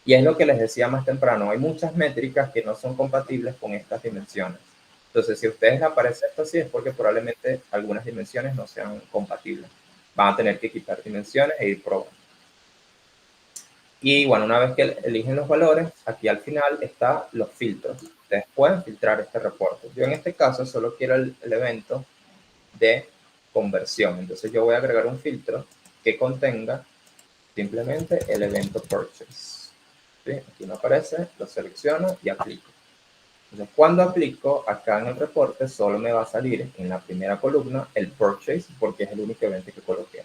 Y es lo que les decía más temprano, hay muchas métricas que no son compatibles con estas dimensiones. Entonces, si a ustedes les aparece esto así, es porque probablemente algunas dimensiones no sean compatibles. Van a tener que quitar dimensiones e ir probando. Y bueno, una vez que eligen los valores, aquí al final están los filtros. Ustedes pueden filtrar este reporte. Yo en este caso solo quiero el evento de conversión. Entonces yo voy a agregar un filtro que contenga simplemente el evento purchase. ¿Sí? Aquí me aparece, lo selecciono y aplico. Entonces cuando aplico, acá en el reporte solo me va a salir en la primera columna el purchase porque es el único evento que coloqué.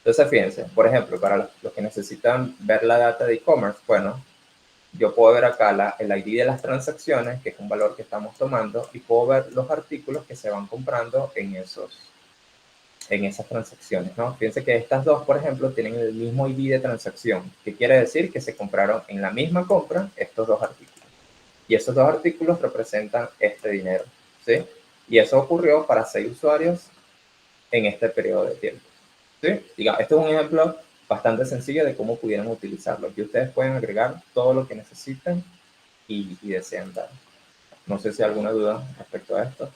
Entonces, fíjense, por ejemplo, para los que necesitan ver la data de e-commerce, bueno, yo puedo ver acá el ID de las transacciones, que es un valor que estamos tomando, y puedo ver los artículos que se van comprando en esas transacciones, ¿no? Fíjense que estas dos, por ejemplo, tienen el mismo ID de transacción, que quiere decir que se compraron en la misma compra estos dos artículos. Y esos dos artículos representan este dinero, ¿sí? Y eso ocurrió para 6 usuarios en este periodo de tiempo. ¿Sí? Diga, este es un ejemplo bastante sencillo de cómo pudieran utilizarlo. Aquí ustedes pueden agregar todo lo que necesiten y desean dar. No sé si hay alguna duda respecto a esto.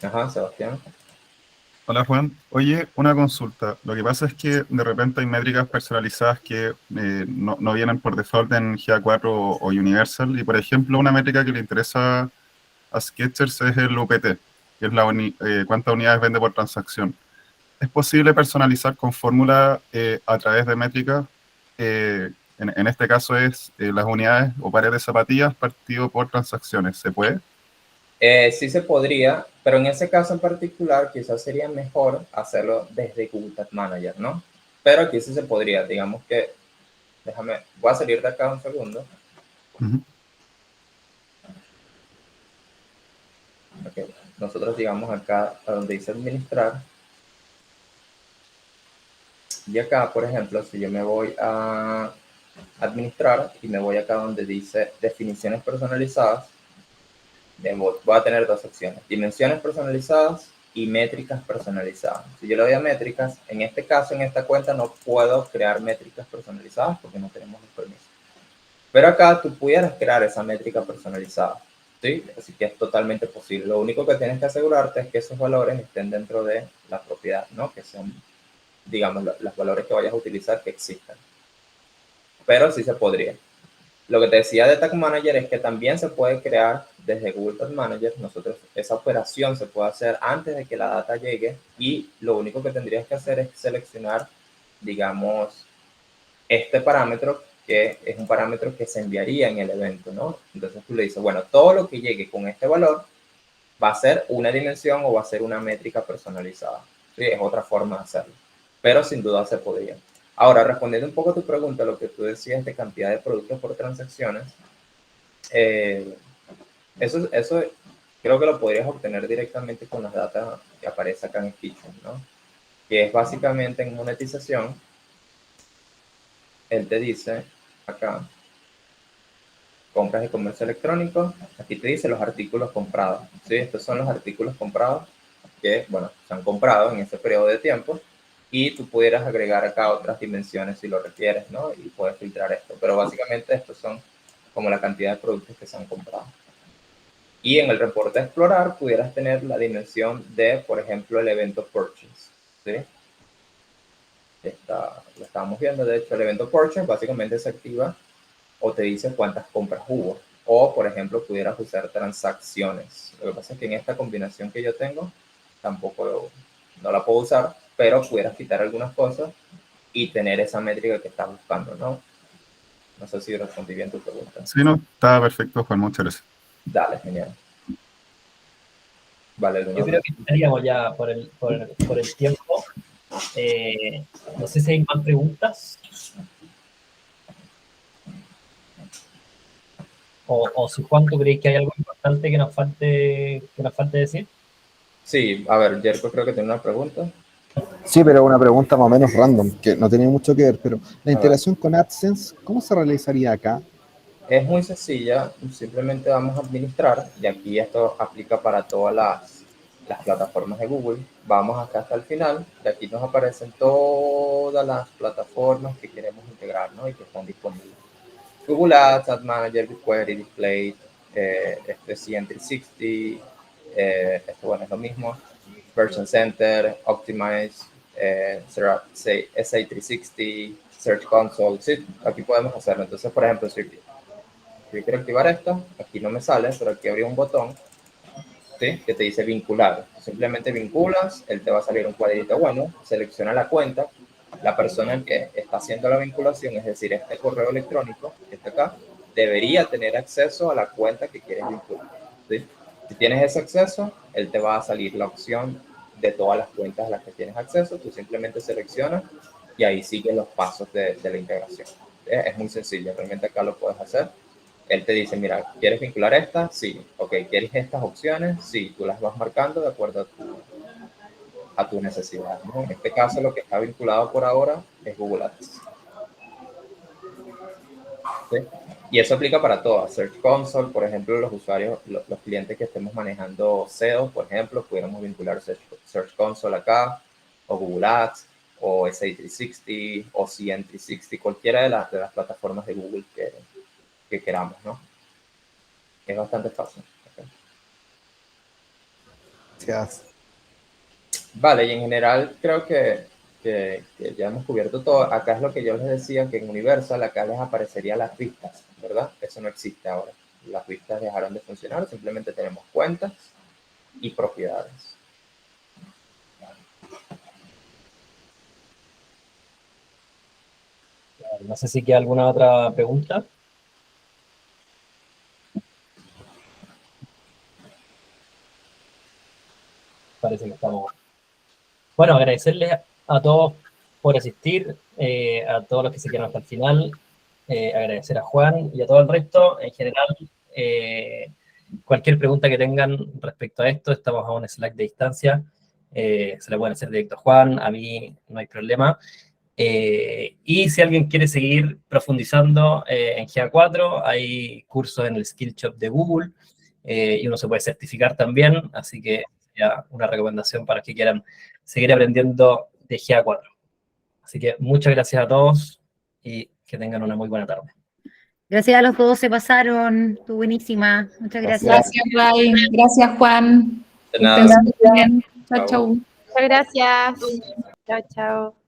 Ajá, Sebastián. Hola Juan, oye, una consulta. Lo que pasa es que de repente hay métricas personalizadas que no vienen por default en GA4 o Universal, y por ejemplo una métrica que le interesa a Sketchers es el UPT, que es cuántas unidades vende por transacción. ¿Es posible personalizar con fórmula a través de métricas? En este caso es las unidades o pares de zapatillas partido por transacciones. ¿Se puede? Sí se podría, pero en ese caso en particular quizás sería mejor hacerlo desde Google Tag Manager, ¿no? Pero aquí sí se podría, digamos que, voy a salir de acá un segundo. Okay. Nosotros llegamos acá a donde dice administrar. Y acá, por ejemplo, si yo me voy a administrar y me voy acá donde dice definiciones personalizadas, voy a tener dos opciones, dimensiones personalizadas y métricas personalizadas. Si yo le doy a métricas, en este caso, en esta cuenta, no puedo crear métricas personalizadas porque no tenemos los permisos. Pero acá tú pudieras crear esa métrica personalizada, ¿sí? Así que es totalmente posible. Lo único que tienes que asegurarte es que esos valores estén dentro de la propiedad, ¿no? Que sean, digamos, los valores que vayas a utilizar que existan. Pero sí se podría. Lo que te decía de Tag Manager es que también se puede crear desde Google Tag Manager. Nosotros, esa operación se puede hacer antes de que la data llegue y lo único que tendrías que hacer es seleccionar, digamos, este parámetro que es un parámetro que se enviaría en el evento, ¿no? Entonces tú le dices, bueno, todo lo que llegue con este valor va a ser una dimensión o va a ser una métrica personalizada. Sí, es otra forma de hacerlo, pero sin duda se podría. Ahora, respondiendo un poco a tu pregunta, lo que tú decías de cantidad de productos por transacciones, eso creo que lo podrías obtener directamente con las datas que aparece acá en Kitchen, ¿no? Que es básicamente en monetización, él te dice acá compras y comercio electrónico, aquí te dice los artículos comprados, ¿sí? Estos son los artículos comprados que, bueno, se han comprado en ese periodo de tiempo, y tú pudieras agregar acá otras dimensiones si lo requieres, ¿no? Y puedes filtrar esto, pero básicamente estos son como la cantidad de productos que se han comprado. Y en el reporte a explorar pudieras tener la dimensión de, por ejemplo, el evento purchase, ¿sí? Lo estábamos viendo, de hecho, el evento purchase básicamente se activa o te dice cuántas compras hubo. O, por ejemplo, pudieras usar transacciones. Lo que pasa es que en esta combinación que yo tengo, tampoco no la puedo usar, pero pudieras quitar algunas cosas y tener esa métrica que estás buscando, ¿no? No sé si respondí bien tu pregunta. Sí, no, está perfecto, Juan, muchas gracias. Dale, genial. Vale, Yo creo que estaríamos ya por el tiempo. No sé si hay más preguntas. O si Juan, ¿tú crees que hay algo importante que nos falte decir? Sí, a ver, Jerko creo que tiene una pregunta. Sí, pero una pregunta más o menos random, que no tiene mucho que ver, pero la integración con AdSense, ¿cómo se realizaría acá? Es muy sencilla, simplemente vamos a administrar, y aquí esto aplica para todas las plataformas de Google. Vamos acá hasta el final, y aquí nos aparecen todas las plataformas que queremos integrar, ¿no? Y que están disponibles. Google Ads, Ad Manager, BigQuery, Display, CN360, esto bueno, es lo mismo, Version Center, Optimize, SA360, Search Console, sí, aquí podemos hacerlo. Entonces, por ejemplo, si yo quiero activar esto, aquí no me sale, pero aquí habría un botón, ¿sí? Que te dice vincular. Simplemente vinculas, él te va a salir un cuadrito, bueno, selecciona la cuenta, la persona que está haciendo la vinculación, es decir, este correo electrónico, que está acá, debería tener acceso a la cuenta que quieres vincular, ¿sí? Si tienes ese acceso, él te va a salir la opción de todas las cuentas a las que tienes acceso, tú simplemente seleccionas y ahí siguen los pasos de la integración. Es muy sencillo, realmente acá lo puedes hacer. Él te dice, mira, ¿quieres vincular esta? Sí. Ok, ¿quieres estas opciones? Sí, tú las vas marcando de acuerdo a tu necesidad, ¿no? En este caso, lo que está vinculado por ahora es Google Ads. ¿Sí? Y eso aplica para todo. Search Console, por ejemplo, los usuarios, los clientes que estemos manejando SEO, por ejemplo, pudiéramos vincular Search Console acá, o Google Ads, o SA360, o CN360, cualquiera de las plataformas de Google que queramos, ¿no? Es bastante fácil. Okay. Gracias. Vale, y en general creo que ya hemos cubierto todo. Acá es lo que yo les decía, que en Universal acá les aparecerían las vistas, ¿verdad? Eso no existe ahora. Las vistas dejaron de funcionar, simplemente tenemos cuentas y propiedades. No sé si queda alguna otra pregunta. Parece que estamos... Bueno, agradecerles a todos por asistir, a todos los que se quedaron hasta el final, agradecer a Juan y a todo el resto. En general, cualquier pregunta que tengan respecto a esto, estamos a un Slack de distancia, se la pueden hacer directo a Juan, a mí no hay problema. Y si alguien quiere seguir profundizando en GA4, hay cursos en el Skill Shop de Google, y uno se puede certificar también, así que ya una recomendación para que quieran seguir aprendiendo de GA4. Así que muchas gracias a todos y que tengan una muy buena tarde. Gracias a los dos, se pasaron. Estuvo buenísima. Muchas gracias. Gracias, Ray. Gracias, Juan. De nada. Que estén bien. Chao, chao. Muchas gracias. Chao, chao.